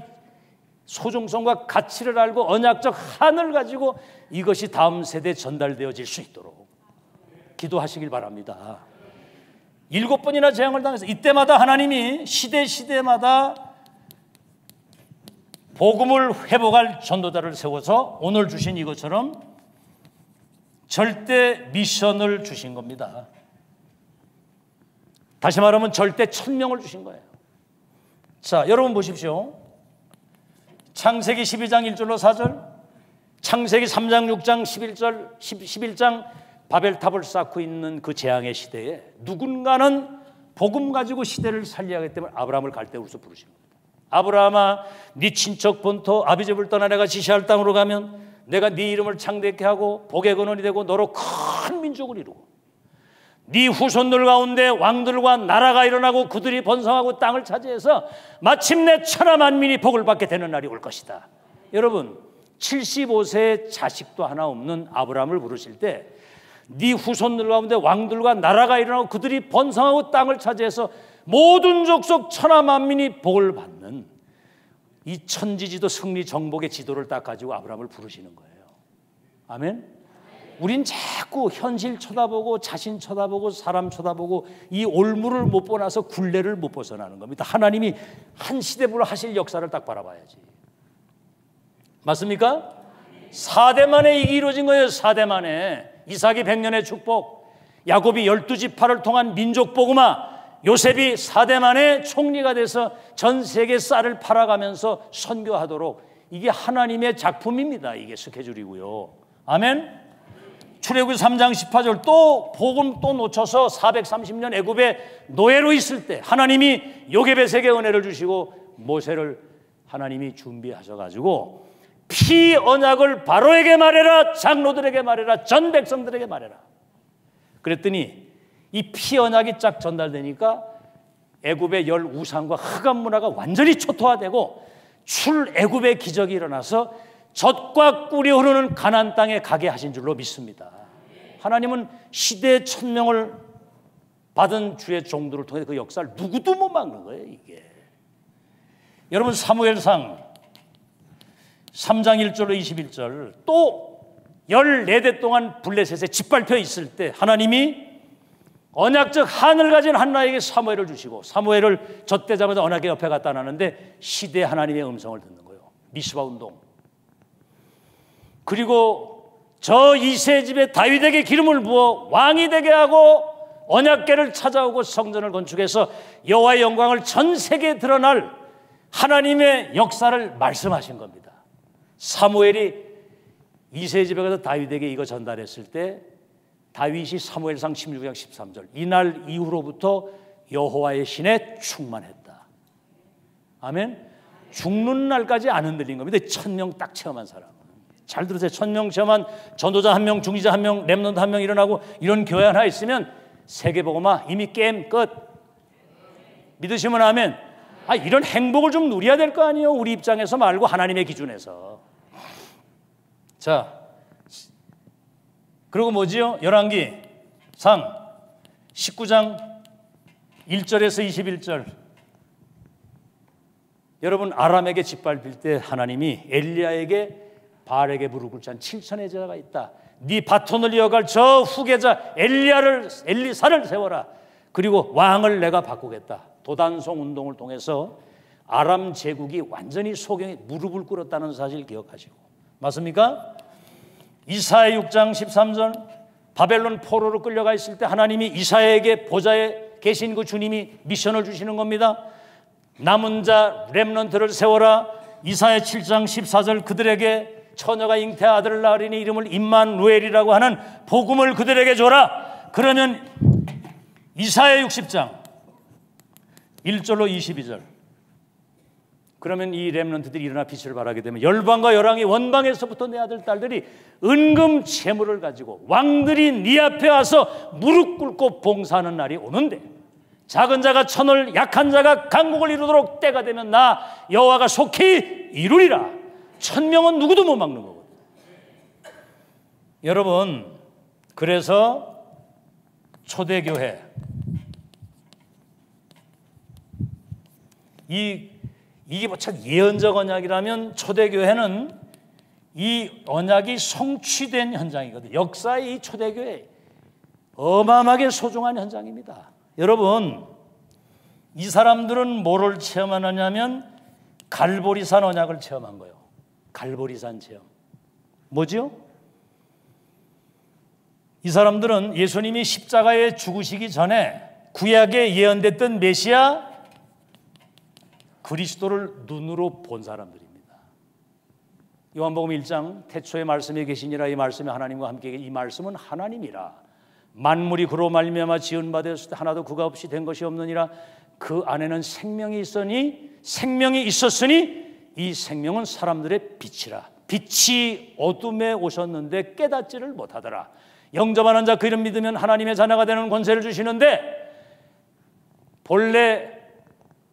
소중성과 가치를 알고 언약적 한을 가지고 이것이 다음 세대에 전달되어질 수 있도록 기도하시길 바랍니다. 7번이나 재앙을 당해서 이때마다 하나님이 시대마다 복음을 회복할 전도자를 세워서 오늘 주신 이것처럼 절대 미션을 주신 겁니다. 다시 말하면 절대 1000명을 주신 거예요. 자, 여러분 보십시오. 창세기 12장 1절로 4절, 창세기 3장 6장 11절 11장 바벨탑을 쌓고 있는 그 재앙의 시대에 누군가는 복음 가지고 시대를 살려야 하기 때문에 아브라함을 갈대우로서 부르신 겁니다. 아브라함아, 네 친척 본토 아비집을 떠나 내가 지시할 땅으로 가면 내가 네 이름을 창대케 하고 복의 근원이 되고 너로 큰 민족을 이루고 네 후손들 가운데 왕들과 나라가 일어나고 그들이 번성하고 땅을 차지해서 마침내 천하 만민이 복을 받게 되는 날이 올 것이다. 여러분, 75세의 자식도 하나 없는 아브라함을 부르실 때 네 후손들 가운데 왕들과 나라가 일어나고 그들이 번성하고 땅을 차지해서 모든 족속 천하 만민이 복을 받는 이 천지지도 승리 정복의 지도를 딱 가지고 아브라함을 부르시는 거예요. 아멘. 우린 자꾸 현실 쳐다보고 자신 쳐다보고 사람 쳐다보고 이 올무를 못 보나서 굴레를 못 벗어나는 겁니다. 하나님이 한 시대부로 하실 역사를 딱 바라봐야지. 맞습니까? 4대 만에 이게 이루어진 거예요. 4대 만에. 이삭이 100년의 축복, 야곱이 12지파를 통한 민족 복음화, 요셉이 4대 만에 총리가 돼서 전 세계 쌀을 팔아가면서 선교하도록, 이게 하나님의 작품입니다. 이게 스케줄이고요. 아멘. 출애굽기 3장 18절 또 복음 또 놓쳐서 430년 애굽에 노예로 있을 때 하나님이 요게벳에게 은혜를 주시고 모세를 하나님이 준비하셔가지고 피 언약을 바로에게 말해라, 장로들에게 말해라, 전 백성들에게 말해라. 그랬더니 이 피 언약이 쫙 전달되니까 애굽의 열 우상과 흑암 문화가 완전히 초토화되고 출애굽의 기적이 일어나서 젖과 꿀이 흐르는 가나안 땅에 가게 하신 줄로 믿습니다. 하나님은 시대의 천명을 받은 주의 종들을 통해 그 역사를 누구도 못 막는 거예요. 이게 여러분, 사무엘상 3장 1절로 21절 또 14대 동안 블레셋에 짓밟혀 있을 때 하나님이 언약적 한을 가진 한나에게 사무엘을 주시고, 사무엘을 젖대자마자 언약의 옆에 갖다 놨는데 시대 하나님의 음성을 듣는 거예요. 미스바 운동. 그리고 저 이새의 집에 다윗에게 기름을 부어 왕이 되게 하고 언약궤를 찾아오고 성전을 건축해서 여호와의 영광을 전 세계에 드러날 하나님의 역사를 말씀하신 겁니다. 사무엘이 이새의 집에 가서 다윗에게 이거 전달했을 때 다윗이 사무엘상 16장 13절 이날 이후로부터 여호와의 신에 충만했다. 아멘. 죽는 날까지 안 흔들린 겁니다. 1000명 딱 체험한 사람. 잘 들으세요. 1000명 체험한 전도자 1명, 중지자 1명, 렘넌트 1명 일어나고 이런 교회 하나 있으면 세계복음화 이미 게임 끝. 믿으시면 아멘. 이런 행복을 좀 누려야 될 거 아니에요. 우리 입장에서 말고 하나님의 기준에서. 자, 그리고 뭐지요? 열왕기상 19장 1절에서 21절. 여러분, 아람에게 짓밟힐 때 하나님이 엘리야에게 바알에게 무릎 꿇지 않은 7천의 제자가 있다. 네 바톤을 이어갈 저 후계자 엘리사를 세워라. 그리고 왕을 내가 바꾸겠다. 도단송 운동을 통해서 아람 제국이 완전히 소경에 무릎을 꿇었다는 사실 기억하시고. 맞습니까? 이사야 6장 13절 바벨론 포로로 끌려가 있을 때 하나님이 이사야에게 보좌에 계신 그 주님이 미션을 주시는 겁니다. 남은 자 렘넌트를 세워라. 이사야 7장 14절 그들에게 처녀가 잉태 아들을 낳으리니 이름을 임마누엘이라고 하는 복음을 그들에게 줘라. 그러면 이사야 60장 1절로 22절 그러면 이 렘넌트들이 일어나 빛을 발하게 되면 열방과 열왕이 원방에서부터 내 아들 딸들이 은금 재물을 가지고 왕들이 네 앞에 와서 무릎 꿇고 봉사하는 날이 오는데 작은 자가 천을 약한 자가 강국을 이루도록 때가 되면 나 여호와가 속히 이루리라. 1000명은 누구도 못 막는 거거든요. 여러분, 그래서 초대교회 이게 뭐 참 예언적 언약이라면 초대교회는 이 언약이 성취된 현장이거든요. 역사의 이 초대교회 어마어마하게 소중한 현장입니다. 여러분, 이 사람들은 뭐를 체험하느냐면 갈보리산 언약을 체험한 거예요. 갈보리산 체험. 뭐죠? 이 사람들은 예수님이 십자가에 죽으시기 전에 구약에 예언됐던 메시아 그리스도를 눈으로 본 사람들입니다. 요한복음 1장 태초에 말씀이 계시니라. 이 말씀이 하나님과 함께 이 말씀은 하나님이라. 만물이 그로 말미암아 지은 바 되었을 때 하나도 그가 없이 된 것이 없느니라. 그 안에는 생명이 있었으니 이 생명은 사람들의 빛이라. 빛이 어둠에 오셨는데 깨닫지를 못하더라. 영접하는 자 그 이름 믿으면 하나님의 자녀가 되는 권세를 주시는데 본래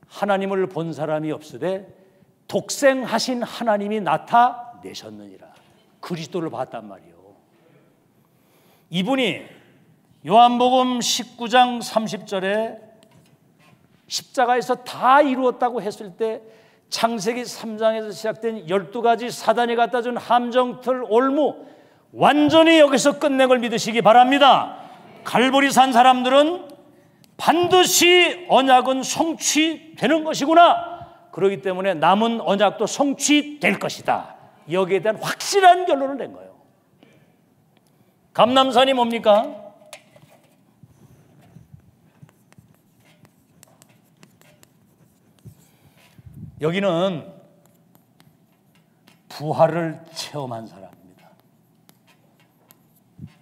하나님을 본 사람이 없으되 독생하신 하나님이 나타내셨느니라. 그리스도를 봤단 말이에요. 이분이 요한복음 19장 30절에 십자가에서 다 이루었다고 했을 때 창세기 3장에서 시작된 12가지 사단이 갖다 준 함정틀 올무 완전히 여기서 끝낸 걸 믿으시기 바랍니다. 갈보리 산 사람들은 반드시 언약은 성취되는 것이구나. 그렇기 때문에 남은 언약도 성취될 것이다. 여기에 대한 확실한 결론을 낸 거예요. 감람산이 뭡니까? 여기는 부활을 체험한 사람입니다.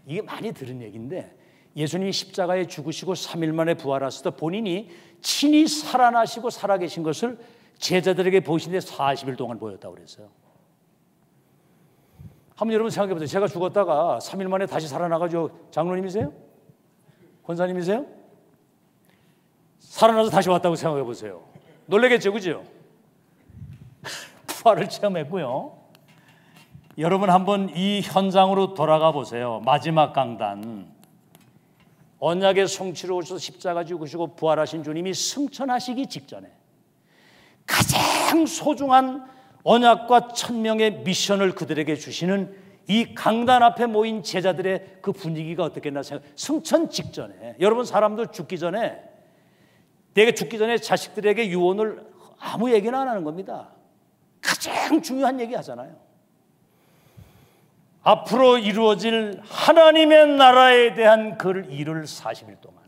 이게 많이 들은 얘기인데 예수님이 십자가에 죽으시고 3일 만에 부활하실 때 본인이 친히 살아나시고 살아계신 것을 제자들에게 보이시는데 40일 동안 보였다고 그랬어요. 한번 여러분 생각해 보세요. 제가 죽었다가 3일 만에 다시 살아나가지고 장로님이세요? 권사님이세요? 살아나서 다시 왔다고 생각해 보세요. 놀라겠죠, 그죠? 부활을 체험했고요. 여러분 한번 이 현장으로 돌아가 보세요. 마지막 강단, 언약의 성취로 오셔서 십자가 죽으시고 부활하신 주님이 승천하시기 직전에 가장 소중한 언약과 천명의 미션을 그들에게 주시는 이 강단 앞에 모인 제자들의 그 분위기가 어떻겠나 생각. 승천 직전에 여러분 사람도 죽기 전에 내가 죽기 전에 자식들에게 유언을 아무 얘기나 안 하는 겁니다. 가장 중요한 얘기 하잖아요. 앞으로 이루어질 하나님의 나라에 대한 그 일을 40일 동안,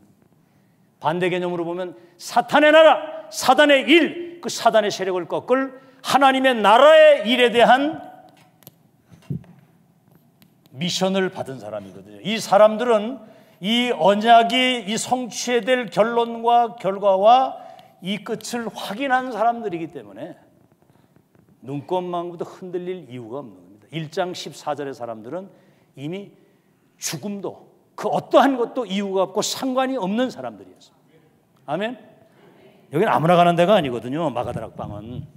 반대 개념으로 보면 사탄의 나라, 사단의 일, 그 사단의 세력을 꺾을 하나님의 나라의 일에 대한 미션을 받은 사람이거든요. 이 사람들은 이 언약이 이 성취해야 될 결론과 결과와 이 끝을 확인한 사람들이기 때문에 눈꽃만큼도 흔들릴 이유가 없는 겁니다. 1장 14절의 사람들은 이미 죽음도 그 어떠한 것도 이유가 없고 상관이 없는 사람들이었어요. 아멘? 여기는 아무나 가는 데가 아니거든요. 마가다락방은.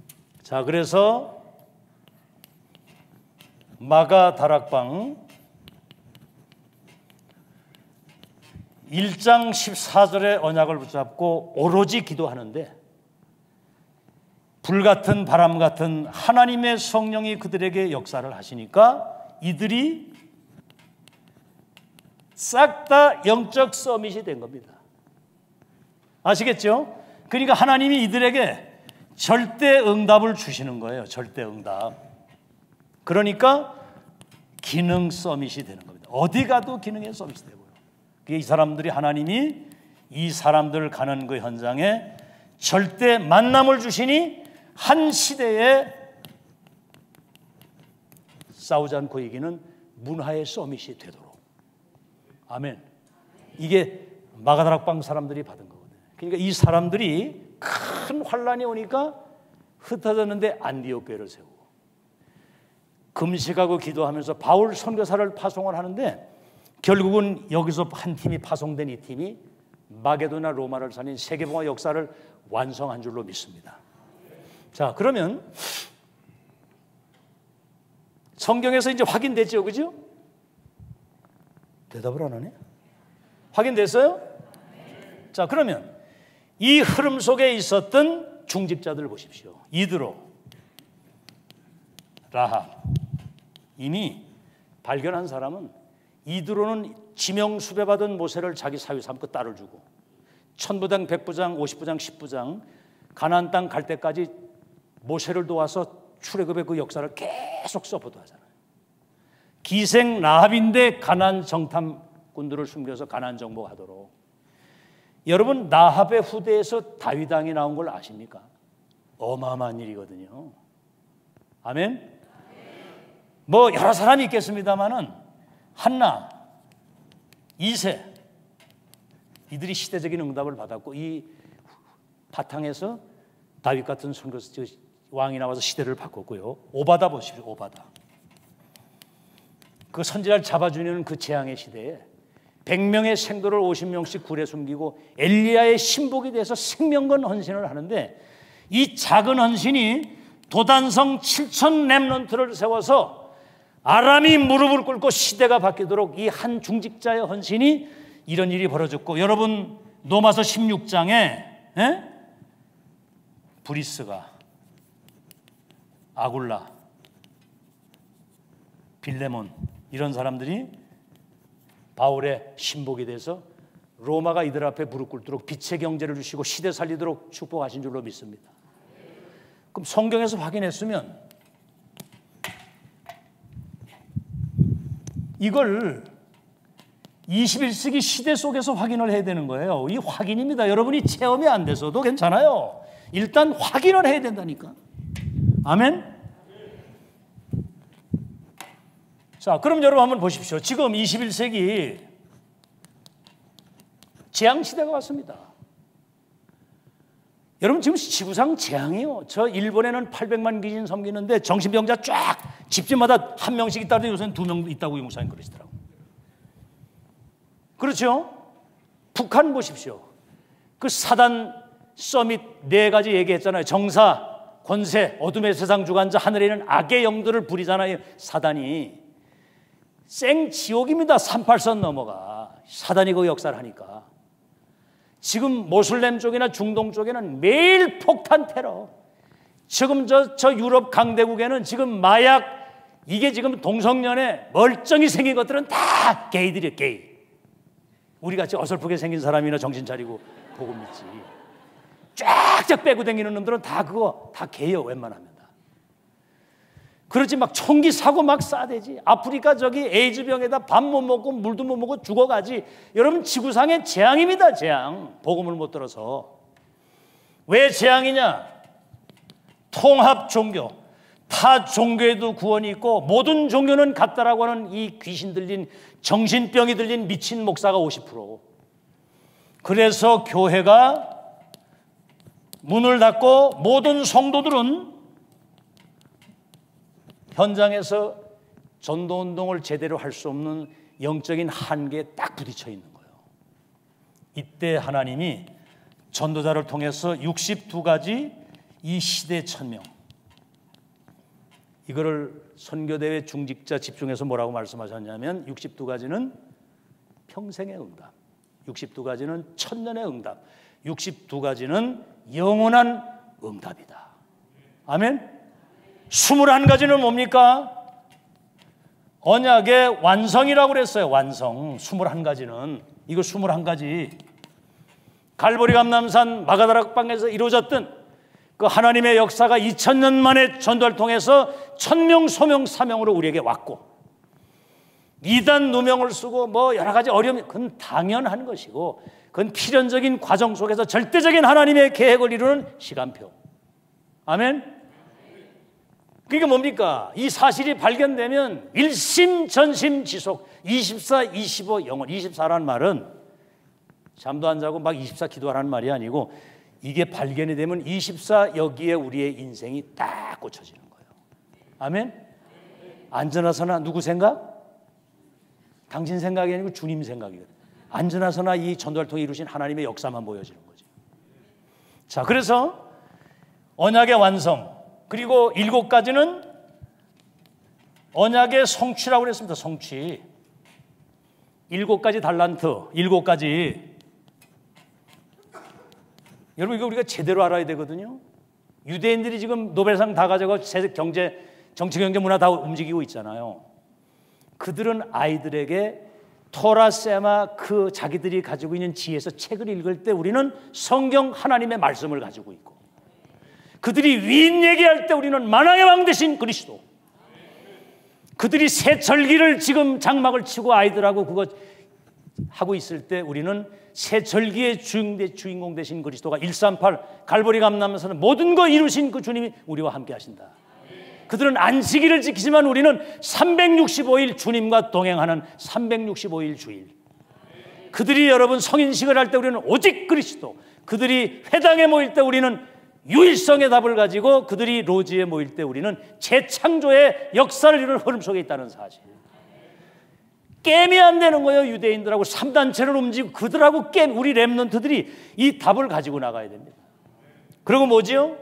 자, 그래서 마가다락방 1장 14절의 언약을 붙잡고 오로지 기도하는데 불같은 바람 같은 하나님의 성령이 그들에게 역사를 하시니까 이들이 싹 다 영적 서밋이 된 겁니다. 아시겠죠? 그러니까 하나님이 이들에게 절대 응답을 주시는 거예요. 절대 응답. 그러니까 기능 서밋이 되는 겁니다. 어디 가도 기능의 서밋이 되고요. 이 사람들이 하나님이 이 사람들 가는 그 현장에 절대 만남을 주시니 한 시대에 싸우지 않고 이기는 문화의 서밋이 되도록. 아멘. 이게 마가다락방 사람들이 받은 거거든요. 그러니까 이 사람들이 큰 환란이 오니까 흩어졌는데 안디옥 교회를 세우고 금식하고 기도하면서 바울 선교사를 파송을 하는데 결국은 여기서 한 팀이 파송된 이 팀이 마게도나 로마를 살린 세계복음화 역사를 완성한 줄로 믿습니다. 자, 그러면 성경에서 이제 확인됐죠, 그죠? 대답을 안 하네. 확인됐어요? 자, 그러면 이 흐름 속에 있었던 중직자들 보십시오. 이드로, 라합. 이미 발견한 사람은 이드로는 지명수배받은 모세를 자기 사위 삼고 딸을 주고 천부장, 백부장, 50부장, 10부장 가나안 땅 갈 때까지 모세를 도와서 출애굽의 그 역사를 계속 서포트하잖아요. 기생 라합인데 가나안 정탐꾼들을 숨겨서 가나안 정복하도록. 여러분 라합의 후대에서 다윗 왕이 나온 걸 아십니까? 어마어마한 일이거든요. 아멘. 뭐 여러 사람이 있겠습니다만은 한나, 이세 이들이 시대적인 응답을 받았고 이 바탕에서 다윗 같은 선거수 왕이 나와서 시대를 바꿨고요. 오바다 보십시오. 오바다. 그 선지자를 잡아주는 그 재앙의 시대에 100명의 생도를 50명씩 굴에 숨기고 엘리야의 신복이 돼서 생명건 헌신을 하는데 이 작은 헌신이 도단성 7천 렘넌트를 세워서 아람이 무릎을 꿇고 시대가 바뀌도록 이 한 중직자의 헌신이 이런 일이 벌어졌고 여러분 로마서 16장에 브리스가 아굴라, 빌레몬 이런 사람들이 바울의 신복이 돼서 로마가 이들 앞에 무릎 꿇도록 빛의 경제를 주시고 시대 살리도록 축복하신 줄로 믿습니다. 그럼 성경에서 확인했으면 이걸 21세기 시대 속에서 확인을 해야 되는 거예요. 이 확인입니다. 여러분이 체험이 안 돼서도 괜찮아요. 일단 확인을 해야 된다니까. 아멘? 자, 그럼 여러분 한번 보십시오. 지금 21세기 재앙시대가 왔습니다. 여러분 지금 지구상 재앙이요. 저 일본에는 800만 귀신 섬기는데 정신병자 쫙 집집마다 한 명씩 있다는데 요새는 2명 있다고 목사님 그러시더라고요. 그렇죠? 북한 보십시오. 그 사단 서밋 4가지 얘기했잖아요. 정사, 권세, 어둠의 세상 주관자, 하늘에 있는 악의 영들을 부리잖아요. 사단이 생지옥입니다. 38선 넘어가 사단이 그 역사를 하니까. 지금 모슬렘 쪽이나 중동 쪽에는 매일 폭탄 테러. 지금 저 유럽 강대국에는 지금 마약, 이게 지금 동성연애 멀쩡히 생긴 것들은 다 게이들이에요. 게이. 우리같이 어설프게 생긴 사람이나 정신 차리고 보고 믿지. 쫙쫙 빼고 다니는 놈들은 다 그거 다 게이요. 웬만하면 다. 그렇지 막 총기 사고 막 쏴대지. 아프리카 저기 에이즈병에다 밥 못 먹고 물도 못 먹고 죽어가지. 여러분 지구상의 재앙입니다. 재앙. 복음을 못 들어서. 왜 재앙이냐? 통합 종교. 타 종교에도 구원이 있고 모든 종교는 같다라고 하는 이 귀신 들린 정신병이 들린 미친 목사가 50%. 그래서 교회가 문을 닫고 모든 성도들은 현장에서 전도운동을 제대로 할 수 없는 영적인 한계에 딱 부딪혀 있는 거예요. 이때 하나님이 전도자를 통해서 62가지 이 시대 천명, 이거를 선교대회 중직자 집중해서 뭐라고 말씀하셨냐면 62가지는 평생의 응답, 62가지는 천년의 응답, 62가지는 영원한 응답이다. 아멘? 21가지는 뭡니까? 언약의 완성이라고 그랬어요. 완성. 21가지는. 이거 21가지. 갈보리 감람산 마가다락방에서 이루어졌던 그 하나님의 역사가 2000년 만에 전도를 통해서 천명, 소명, 사명으로 우리에게 왔고, 이단 누명을 쓰고 뭐 여러 가지 어려움이, 그건 당연한 것이고, 그건 필연적인 과정 속에서 절대적인 하나님의 계획을 이루는 시간표. 아멘? 그러니까 뭡니까? 이 사실이 발견되면 일심 전심 지속 24, 25 영원. 24라는 말은 잠도 안 자고 막 24 기도하라는 말이 아니고, 이게 발견이 되면 24 여기에 우리의 인생이 딱 꽂혀지는 거예요. 아멘? 앉아나서나 누구 생각? 당신 생각이 아니고 주님 생각이거든요. 앉아나서나 이 전도를 통해 이루신 하나님의 역사만 보여지는 거죠. 자, 그래서 언약의 완성, 그리고 7가지는 언약의 성취라고 그랬습니다. 성취. 7가지 달란트, 7가지. 여러분 이거 우리가 제대로 알아야 되거든요. 유대인들이 지금 노벨상 다 가져가고 경제, 정치, 경제, 문화 다 움직이고 있잖아요. 그들은 아이들에게 토라 세마 그 자기들이 가지고 있는 지혜에서 책을 읽을 때 우리는 성경 하나님의 말씀을 가지고 있고, 그들이 위인 얘기할 때 우리는 만왕의 왕 되신 그리스도, 그들이 새 절기를 지금 장막을 치고 아이들하고 그거 하고 있을 때 우리는 새 절기의 주인공 되신 그리스도가 138 갈보리 감람에서는 모든 거 이루신 그 주님이 우리와 함께 하신다. 그들은 안식일을 지키지만 우리는 365일 주님과 동행하는 365일 주일. 그들이 여러분 성인식을 할 때 우리는 오직 그리스도, 그들이 회당에 모일 때 우리는 유일성의 답을 가지고, 그들이 로지에 모일 때 우리는 재창조의 역사를 이루는 흐름 속에 있다는 사실. 게임이 안 되는 거예요. 유대인들하고 3단체를 움직이고 그들하고 게임, 우리 렘넌트들이 이 답을 가지고 나가야 됩니다. 그리고 뭐지요?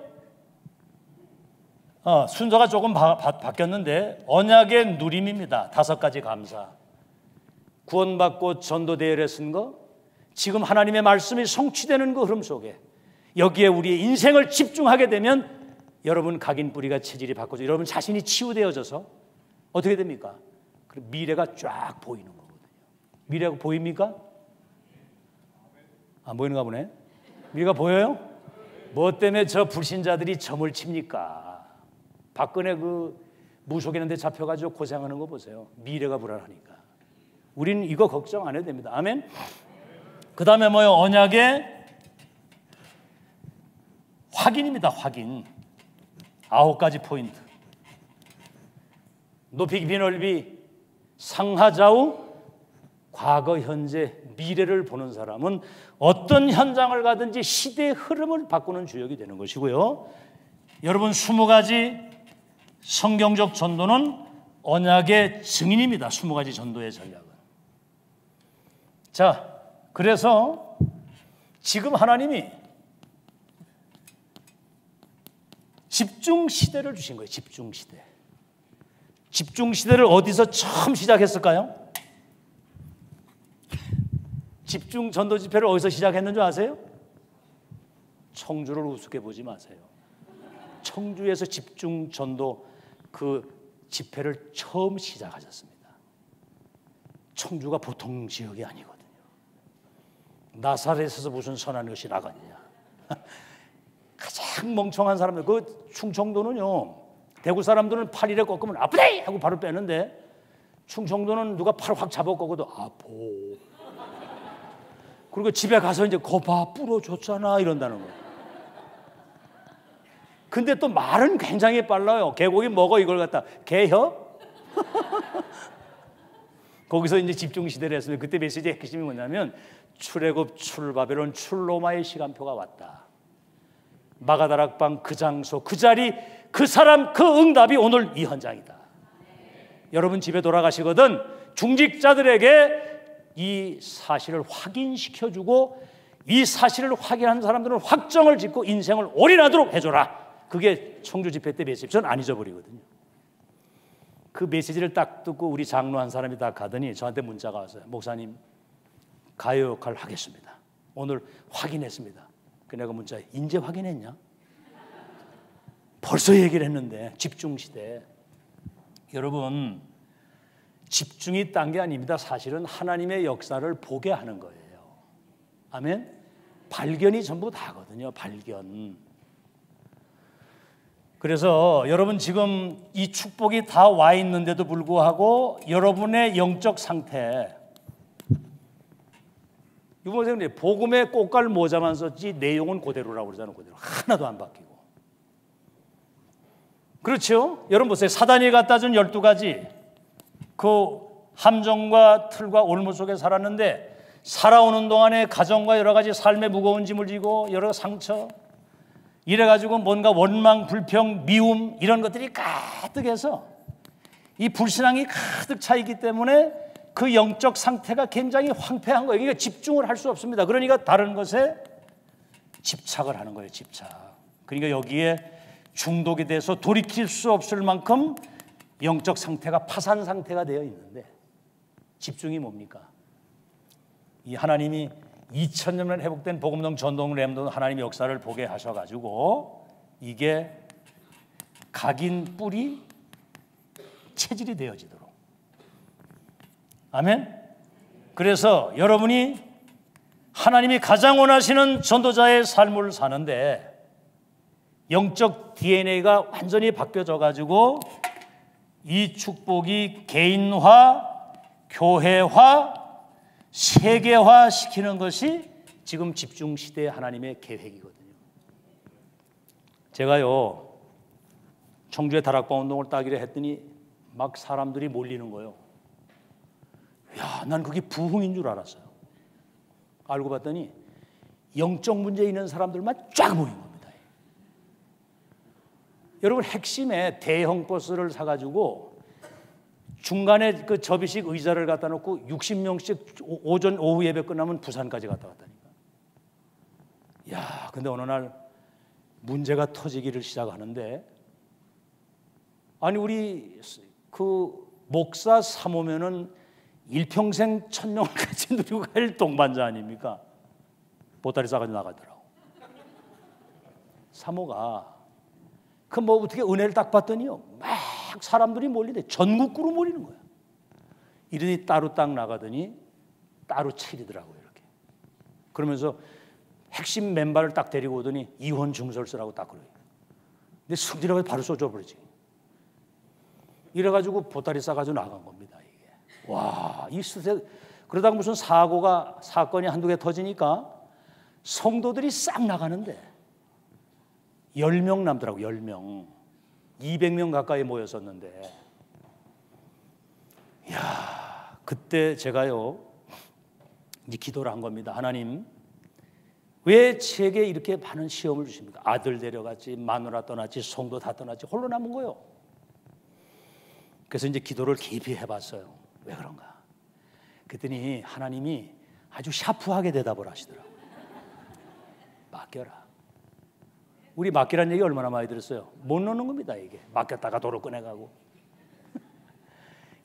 순서가 조금 바뀌었는데 언약의 누림입니다. 5가지 감사. 구원받고 전도대회를 쓴 거, 지금 하나님의 말씀이 성취되는 그 흐름 속에 여기에 우리의 인생을 집중하게 되면 여러분 각인 뿌리가 체질이 바꿔져 여러분 자신이 치유되어져서 어떻게 됩니까? 그리고 미래가 쫙 보이는 거거든요. 미래가 보입니까? 안 보이는가 보네. 미래가 보여요? 뭐 때문에 저 불신자들이 점을 칩니까? 박근혜 그 무속인한테 잡혀가지고 고생하는 거 보세요. 미래가 불안하니까. 우리는 이거 걱정 안 해도 됩니다. 아멘. 그 다음에 뭐요? 언약의 확인입니다. 확인. 9가지 포인트. 높이 깊이 넓이 상하좌우 과거 현재 미래를 보는 사람은 어떤 현장을 가든지 시대의 흐름을 바꾸는 주역이 되는 것이고요. 여러분 20가지 성경적 전도는 언약의 증인입니다. 20가지 전도의 전략은. 자, 그래서 지금 하나님이 집중 시대를 주신 거예요. 집중 시대. 집중 시대를 어디서 처음 시작했을까요? 집중 전도 집회를 어디서 시작했는 줄 아세요? 청주를 우습게 보지 마세요. 청주에서 집중 전도 그 집회를 처음 시작하셨습니다. 청주가 보통 지역이 아니거든요. 나사렛에서 무슨 선한 것이 나가느냐. 가장 멍청한 사람들, 그 충청도는요, 대구 사람들은 팔 이래 꺾으면 아프대 하고 바로 빼는데 충청도는 누가 팔 확 잡아 꺾어도 아포. 그리고 집에 가서 이제 거봐 부러졌잖아 이런다는 거예요. 근데 또 말은 굉장히 빨라요. 개고기 먹어 이걸 갖다 개혀? 거기서 이제 집중 시대를 했으면 그때 메시지의 핵심이 뭐냐면 출애굽 출바벨론 출로마의 시간표가 왔다. 마가다락방 그 장소 그 자리 그 사람 그 응답이 오늘 이 현장이다. 여러분 집에 돌아가시거든 중직자들에게 이 사실을 확인시켜주고 이 사실을 확인한 사람들은 확정을 짓고 인생을 올인하도록 해줘라. 그게 청주 집회 때 메시지. 저는 안 잊어버리거든요. 그 메시지를 딱 듣고 우리 장로 한 사람이 딱 가더니 저한테 문자가 왔어요. 목사님 가요 역할 하겠습니다. 오늘 확인했습니다. 그 내가 문자에 인제 확인했냐? 벌써 얘기를 했는데 집중시대. 여러분 집중이 딴 게 아닙니다. 사실은 하나님의 역사를 보게 하는 거예요. 아멘? 발견이 전부 다거든요. 발견. 그래서 여러분 지금 이 축복이 다 와 있는데도 불구하고 여러분의 영적 상태 이거 보세요. 복음의 꽃갈 모자만 썼지 내용은 그대로라고 그러잖아요. 그대로. 하나도 안 바뀌고. 그렇죠? 여러분 보세요. 사단이 갖다 준 12가지 그 함정과 틀과 올무 속에 살았는데 살아오는 동안에 가정과 여러 가지 삶의 무거운 짐을 지고 여러 상처 이래가지고 뭔가 원망, 불평, 미움 이런 것들이 가득해서 이 불신앙이 가득 차 있기 때문에 그 영적 상태가 굉장히 황폐한 거예요. 그러니까 집중을 할 수 없습니다. 그러니까 다른 것에 집착을 하는 거예요. 집착. 그러니까 여기에 중독이 돼서 돌이킬 수 없을 만큼 영적 상태가 파산 상태가 되어 있는데 집중이 뭡니까? 이 하나님이 2000년 회복된 복음동 전동 램돈 하나님의 역사를 보게 하셔가지고 이게 각인 뿌리 체질이 되어지도록. 아멘. 그래서 여러분이 하나님이 가장 원하시는 전도자의 삶을 사는데 영적 DNA가 완전히 바뀌어져 가지고 이 축복이 개인화, 교회화, 세계화 시키는 것이 지금 집중 시대의 하나님의 계획이거든요. 제가요 청주의 다락방 운동을 따기로 했더니 막 사람들이 몰리는 거예요. 야, 난 그게 부흥인 줄 알았어요. 알고 봤더니 영적 문제 있는 사람들만 쫙 모인 겁니다. 여러분 핵심에 대형 버스를 사가지고 중간에 그 접이식 의자를 갖다 놓고 60명씩 오전 오후 예배 끝나면 부산까지 갔다 왔다니까. 야, 근데 어느 날 문제가 터지기를 시작하는데 아니 우리 그 목사 사모면은 일평생 천명을 같이 누리고 갈 동반자 아닙니까? 보따리 싸가지고 나가더라고. 사모가 그 뭐 어떻게 은혜를 딱 봤더니요 막 사람들이 몰리는데 전국구로 몰리는 거야. 이러니 따로 딱 나가더니 따로 차리더라고요. 이렇게. 그러면서 핵심 멤버를 딱 데리고 오더니 이혼 증서를 쓰라고 딱 그래요. 근데 승진하고 바로 써줘버리지. 이래가지고 보따리 싸가지고 나간 겁니다. 이게. 와, 이 스세. 그러다가 무슨 사건이 한두 개 터지니까 성도들이 싹 나가는데 10명 남더라고. 10명. 200명 가까이 모였었는데, 이야, 그때 제가요 이제 기도를 한 겁니다. 하나님, 왜 제게 이렇게 많은 시험을 주십니까? 아들 데려갔지, 마누라 떠났지, 성도 다 떠났지, 홀로 남은 거요. 그래서 이제 기도를 깊이 해봤어요. 왜 그런가? 그랬더니 하나님이 아주 샤프하게 대답을 하시더라고요. 맡겨라. 우리 맡기라는 얘기 얼마나 많이 들었어요. 못 넣는 겁니다. 이게 맡겼다가 도로 꺼내가고.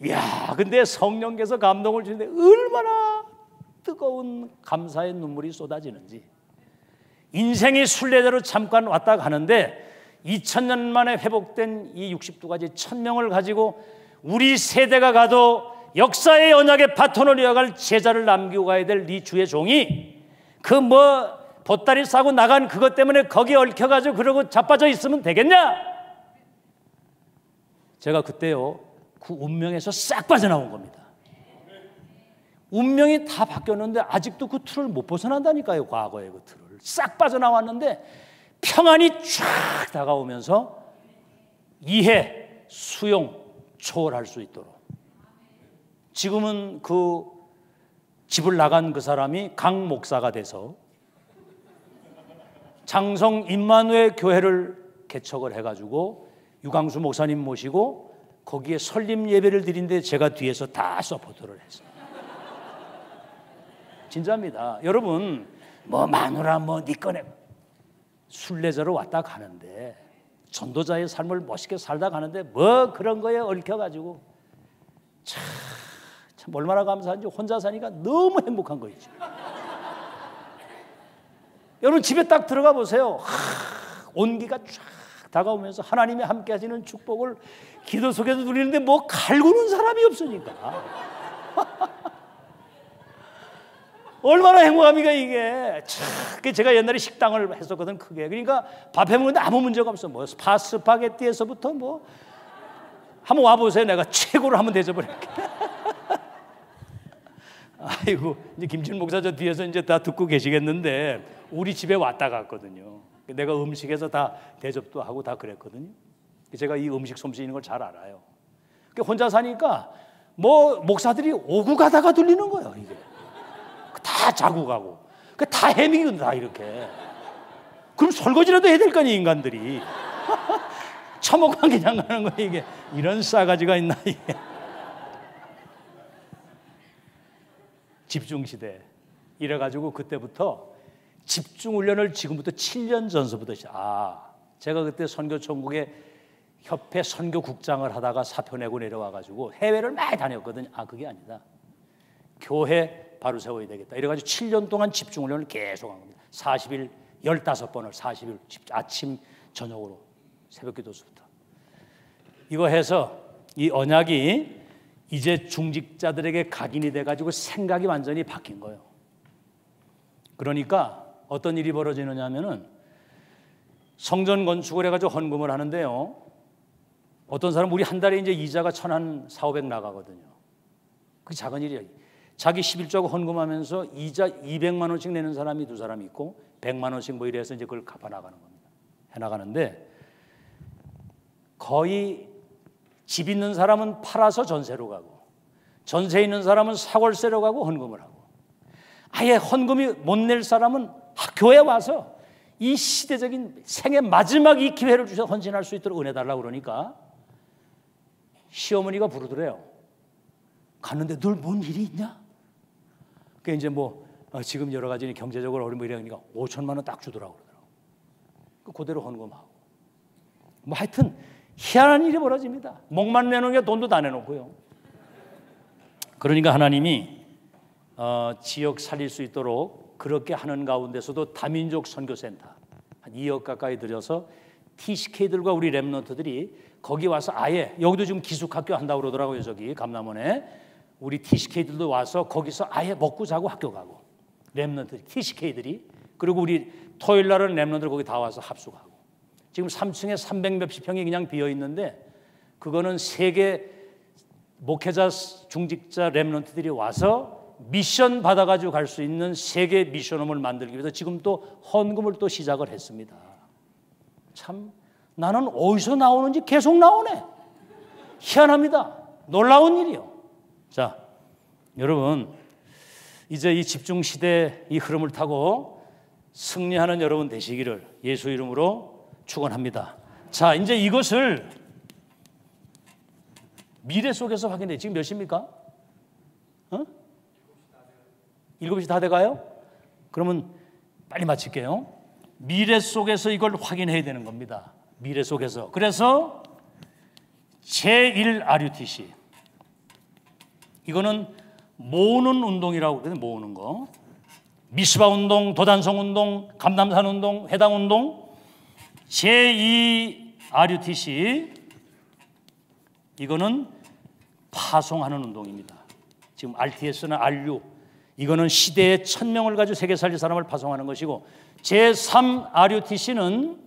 이야, 근데 성령께서 감동을 주는데 얼마나 뜨거운 감사의 눈물이 쏟아지는지. 인생이 순례대로 잠깐 왔다 가는데 2000년 만에 회복된 이 62가지 1000명을 가지고 우리 세대가 가도 역사의 언약의 바톤을 이어갈 제자를 남기고 가야 될 네 주의 종이 그 보따리 싸고 나간 그것 때문에 거기 얽혀가지고 그러고 자빠져 있으면 되겠냐? 제가 그때요 그 운명에서 싹 빠져나온 겁니다. 운명이 다 바뀌었는데 아직도 그 틀을 못 벗어난다니까요. 과거의 그 틀을 싹 빠져나왔는데 평안이 쫙 다가오면서 이해, 수용, 초월할 수 있도록. 지금은 그 집을 나간 그 사람이 강 목사가 돼서 장성 임마누엘 교회를 개척을 해가지고 유광수 목사님 모시고 거기에 설립 예배를 드린데 제가 뒤에서 다 서포트를 했어요. 진짜입니다. 여러분, 마누라 네 꺼내 순례자로 왔다 가는데 전도자의 삶을 멋있게 살다 가는데 그런 거에 얽혀가지고 참 얼마나 감사한지 혼자 사니까 너무 행복한 거이죠. 여러분 집에 딱 들어가 보세요. 온기가 쫙 다가오면서 하나님이 함께 하시는 축복을 기도 속에서 누리는데 갈구는 사람이 없으니까 얼마나 행복합니까 이게. 제가 옛날에 식당을 했었거든 크게. 그러니까 밥 해먹는데 아무 문제가 없어. 스파게티에서부터 한번 와보세요. 내가 최고로 한번 대접을할게. 아이고, 이제 김진 목사 저 뒤에서 이제 다 듣고 계시겠는데 우리 집에 왔다 갔거든요. 내가 음식에서 다 대접도 하고 다 그랬거든요. 제가 이 음식 솜씨 있는 걸 잘 알아요. 혼자 사니까 목사들이 오고 가다가 들리는 거예요. 이게 다 자고 가고 다 헤매기거든 다 이렇게. 그럼 설거지라도 해야 될 거 아니에요 인간들이. 처먹고 그냥 가는 거예요 이게. 이런 싸가지가 있나 이게. 집중시대 이래가지고 그때부터 집중훈련을 지금부터 7년 전서부터 제가 그때 선교천국에 협회 선교국장을 하다가 사표 내고 내려와가지고 해외를 많이 다녔거든요. 그게 아니다. 교회 바로 세워야 되겠다. 이래가지고 7년 동안 집중훈련을 계속 한 겁니다. 40일 15번을 40일 아침 저녁으로 새벽 기도서부터 이거 해서 이 언약이 이제 중직자들에게 각인이 돼가지고 생각이 완전히 바뀐 거예요. 그러니까 어떤 일이 벌어지느냐 하면은 성전 건축을 해가지고 헌금을 하는데요. 어떤 사람 우리 한 달에 이제 이자가 1,400 나가거든요. 그게 작은 일이에요. 자기 11조하고 헌금하면서 이자 200만 원씩 내는 사람이 두 사람이 있고 100만 원씩 이래서 이제 그걸 갚아 나가는 겁니다. 해 나가는데 거의 집 있는 사람은 팔아서 전세로 가고 전세 있는 사람은 사골세로 가고 헌금을 하고 아예 헌금이 못 낼 사람은 교회에 와서 이 시대적인 생의 마지막 이 기회를 주셔서 헌신할 수 있도록 은혜 달라고 그러니까 시어머니가 부르더래요. 갔는데 늘 뭔 일이 있냐? 그게 이제 지금 여러 가지 경제적으로 어려운 이러니까 5천만 원 딱 주더라고 그러더라고. 그대로 헌금하고 하여튼 희한한 일이 벌어집니다. 목만 내놓은 게 돈도 다 내놓고요. 그러니까 하나님이 지역 살릴 수 있도록 그렇게 하는 가운데서도 다민족 선교센터 한 2억 가까이 들여서 TCK들과 우리 랩런트들이 거기 와서 아예 여기도 지금 기숙학교 한다고 그러더라고요. 저기 감남원에 우리 TCK들도 와서 거기서 아예 먹고 자고 학교 가고, 렘넌트 TCK들이. 그리고 우리 토요일 날은 렘넌트들 거기 다 와서 합숙하고. 지금 3층에 300 몇십 평이 그냥 비어 있는데, 그거는 세계 목회자 중직자 렘넌트들이 와서 미션 받아가지고 갈 수 있는 세계 미션홈을 만들기 위해서 지금 또 헌금을 또 시작을 했습니다. 참 나는 어디서 나오는지 계속 나오네. 희한합니다. 놀라운 일이요. 자, 여러분, 이제 이 집중 시대 이 흐름을 타고 승리하는 여러분 되시기를 예수 이름으로 축원합니다. 자, 이제 이것을 미래 속에서 확인해. 지금 몇 시입니까? 7시 다 돼가요? 그러면 빨리 마칠게요. 미래 속에서 이걸 확인해야 되는 겁니다. 미래 속에서. 그래서 제1 RUTC, 이거는 모으는 운동이라고 그러거든요. 모으는 거. 미스바 운동, 도단성 운동, 감남산 운동, 해당 운동. 제2 RUTC, 이거는 파송하는 운동입니다. 지금 RTS나 RU, 이거는 시대의 1000명을 가지고 세계 살릴 사람을 파송하는 것이고, 제3 RUTC는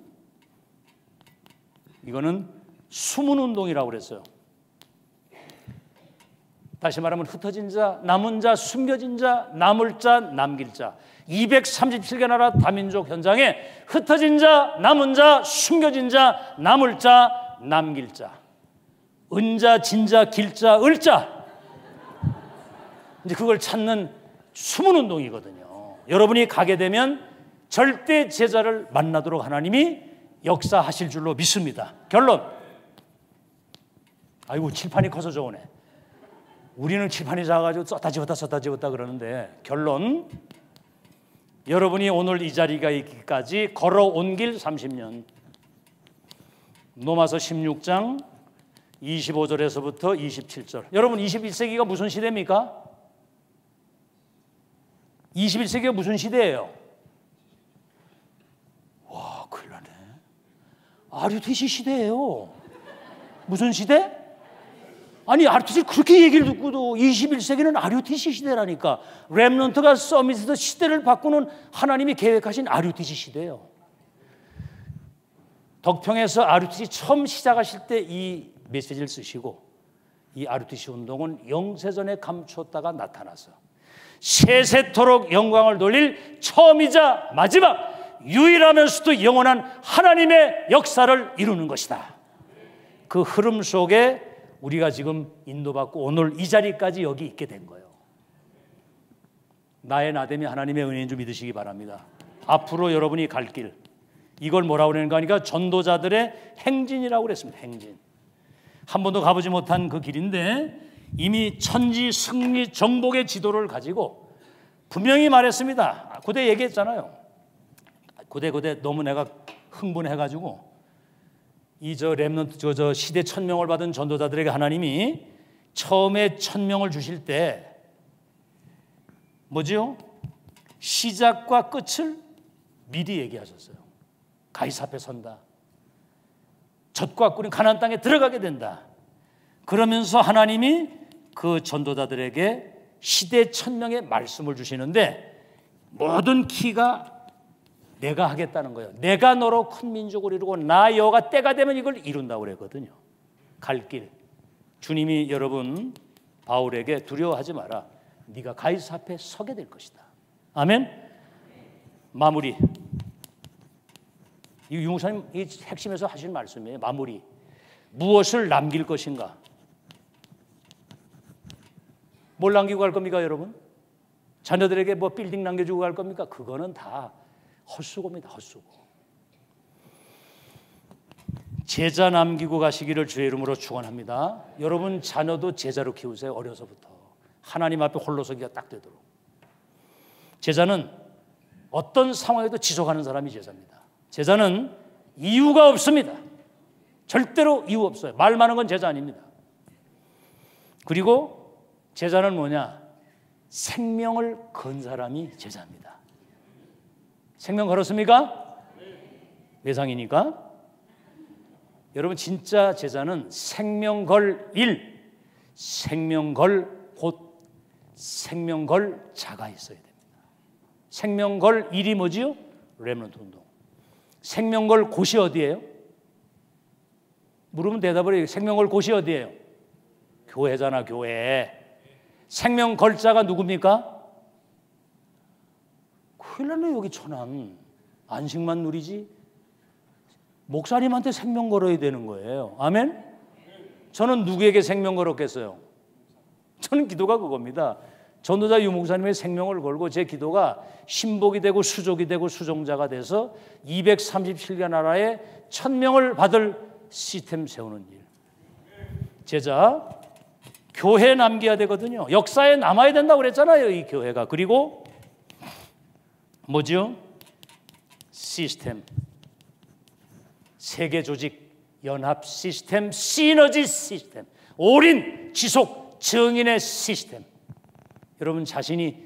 이거는 숨은 운동이라고 그랬어요. 다시 말하면 흩어진 자, 남은 자, 숨겨진 자, 남을 자, 남길 자. 237개 나라 다민족 현장에 흩어진 자, 남은 자, 숨겨진 자, 남을 자, 남길 자. 은자, 진자, 길자, 을자. 이제 그걸 찾는 숨은 운동이거든요. 여러분이 가게 되면 절대 제자를 만나도록 하나님이 역사하실 줄로 믿습니다. 결론. 아이고, 칠판이 커서 좋으네. 우리는 칠판이 작아가지고 썼다 지웠다 그러는데, 결론. 여러분이 오늘 이 자리가 있기까지 걸어온 길 30년. 로마서 16장 25절에서부터 27절. 여러분, 21세기가 무슨 시대입니까? 21세기가 무슨 시대예요? 와, 큰일 나네. RUTC 시대예요. 무슨 시대? 아니, RUTC 그렇게 얘기를 듣고도 21세기는 RUTC 시대라니까. 렘넌트가 서밋에서 시대를 바꾸는 하나님이 계획하신 RUTC 시대예요. 덕평에서 RUTC 처음 시작하실 때 이 메시지를 쓰시고, 이 RUTC 운동은 영세전에 감췄다가 나타나서 세세토록 영광을 돌릴 처음이자 마지막, 유일하면서도 영원한 하나님의 역사를 이루는 것이다. 그 흐름 속에 우리가 지금 인도받고 오늘 이 자리까지 여기 있게 된 거예요. 나의 나됨이 하나님의 은혜인 줄 믿으시기 바랍니다. 앞으로 여러분이 갈 길, 이걸 뭐라고 그러는가 하니까 전도자들의 행진이라고 그랬습니다. 행진. 한 번도 가보지 못한 그 길인데 이미 천지 승리 정복의 지도를 가지고 분명히 말했습니다. 고대 얘기했잖아요. 고대 너무 내가 흥분해가지고 이 렘넌트 저 시대 1000명을 받은 전도자들에게 하나님이 처음에 1000명을 주실 때 뭐지요? 시작과 끝을 미리 얘기하셨어요. 가이사 앞에 선다. 젖과 꿀인 가나안 땅에 들어가게 된다. 그러면서 하나님이 그 전도자들에게 시대 1000명의 말씀을 주시는데 모든 키가 내가 하겠다는 거예요. 내가 너로 큰 민족을 이루고 나 여호와가 때가 되면 이걸 이룬다고 그랬거든요. 갈 길. 주님이 여러분 바울에게 두려워하지 마라. 네가 가이사 앞에 서게 될 것이다. 아멘. 마무리. 이 유목사님 이 핵심에서 하신 말씀이에요. 마무리. 무엇을 남길 것인가? 뭘 남기고 갈 겁니까, 여러분? 자녀들에게 뭐 빌딩 남겨주고 갈 겁니까? 그거는 다 헛수고입니다. 헛수고. 제자 남기고 가시기를 주의 이름으로 축원합니다. 여러분 자녀도 제자로 키우세요. 어려서부터 하나님 앞에 홀로 서기가 딱 되도록. 제자는 어떤 상황에도 지속하는 사람이 제자입니다. 제자는 이유가 없습니다. 절대로 이유 없어요. 말 많은 건 제자 아닙니다. 그리고 제자는 뭐냐? 생명을 건 사람이 제자입니다. 생명 걸었습니까? 외상이니까. 여러분 진짜 제자는 생명 걸 일, 생명 걸 곧 생명 걸 자가 있어야 됩니다. 생명 걸 일이 뭐지요? 렘넌트 운동. 생명 걸 곳이 어디예요? 물으면 대답을 해요. 생명 걸 곳이 어디예요? 교회잖아, 교회. 생명 걸자가 누굽니까? 큰일 났네, 여기 천안. 안식만 누리지? 목사님한테 생명 걸어야 되는 거예요. 아멘? 저는 누구에게 생명 걸었겠어요? 저는 기도가 그겁니다. 전도자 유 목사님의 생명을 걸고 제 기도가 신복이 되고 수족이 되고 수종자가 돼서 237개 나라에 1000명을 받을 시스템 세우는 일. 제자, 교회에 남겨야 되거든요. 역사에 남아야 된다고 그랬잖아요, 이 교회가. 그리고 뭐죠? 시스템. 세계 조직 연합 시스템, 시너지 시스템, 올인 지속 증인의 시스템. 여러분 자신이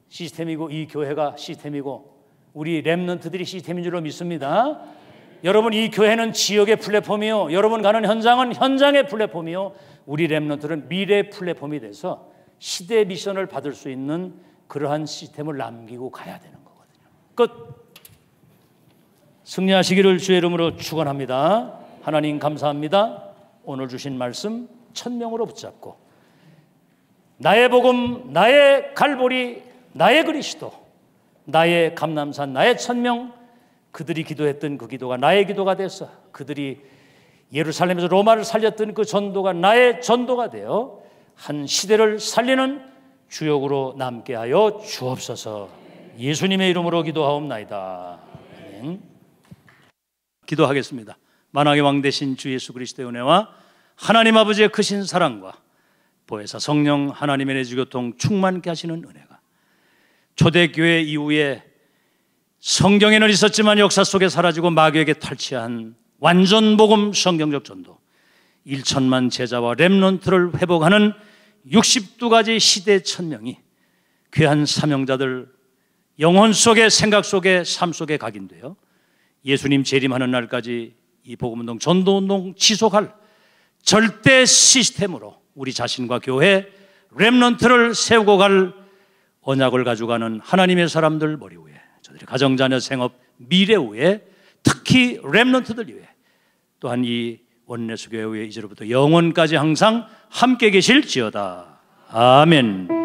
시스템이고 이 교회가 시스템이고 우리 렘넌트들이 시스템인 줄로 믿습니다. 여러분 이 교회는 지역의 플랫폼이요, 여러분 가는 현장은 현장의 플랫폼이요, 우리 렘넌트는 미래 플랫폼이 돼서 시대의 미션을 받을 수 있는 그러한 시스템을 남기고 가야 되는 거거든요. 끝. 승리하시기를 주의 이름으로 축원합니다. 하나님 감사합니다. 오늘 주신 말씀 1000명으로 붙잡고 나의 복음, 나의 갈보리, 나의 그리스도, 나의 감람산, 나의 1000명, 그들이 기도했던 그 기도가 나의 기도가 돼서 그들이 예루살렘에서 로마를 살렸던 그 전도가 나의 전도가 되어 한 시대를 살리는 주역으로 남게 하여 주옵소서. 예수님의 이름으로 기도하옵나이다. 아멘. 기도하겠습니다. 만왕의 왕 되신 주 예수 그리스도의 은혜와 하나님 아버지의 크신 사랑과 보혜사 성령 하나님의 내주교통 충만케 하시는 은혜가 초대교회 이후에 성경에는 있었지만 역사 속에 사라지고 마귀에게 탈취한 완전 복음 성경적 전도 1천만 제자와 렘넌트를 회복하는 62가지 시대 천명이 귀한 사명자들 영혼 속에 생각 속에 삶 속에 각인되어 예수님 재림하는 날까지 이 복음운동 전도운동 지속할 절대 시스템으로 우리 자신과 교회 렘넌트를 세우고 갈 언약을 가져가는 하나님의 사람들 머리 위에 저들의 가정자녀 생업 미래 위에 특히 렘넌트들 위해 또한 이 원내수교회 위에 이제로부터 영원까지 항상 함께 계실지어다. 아멘.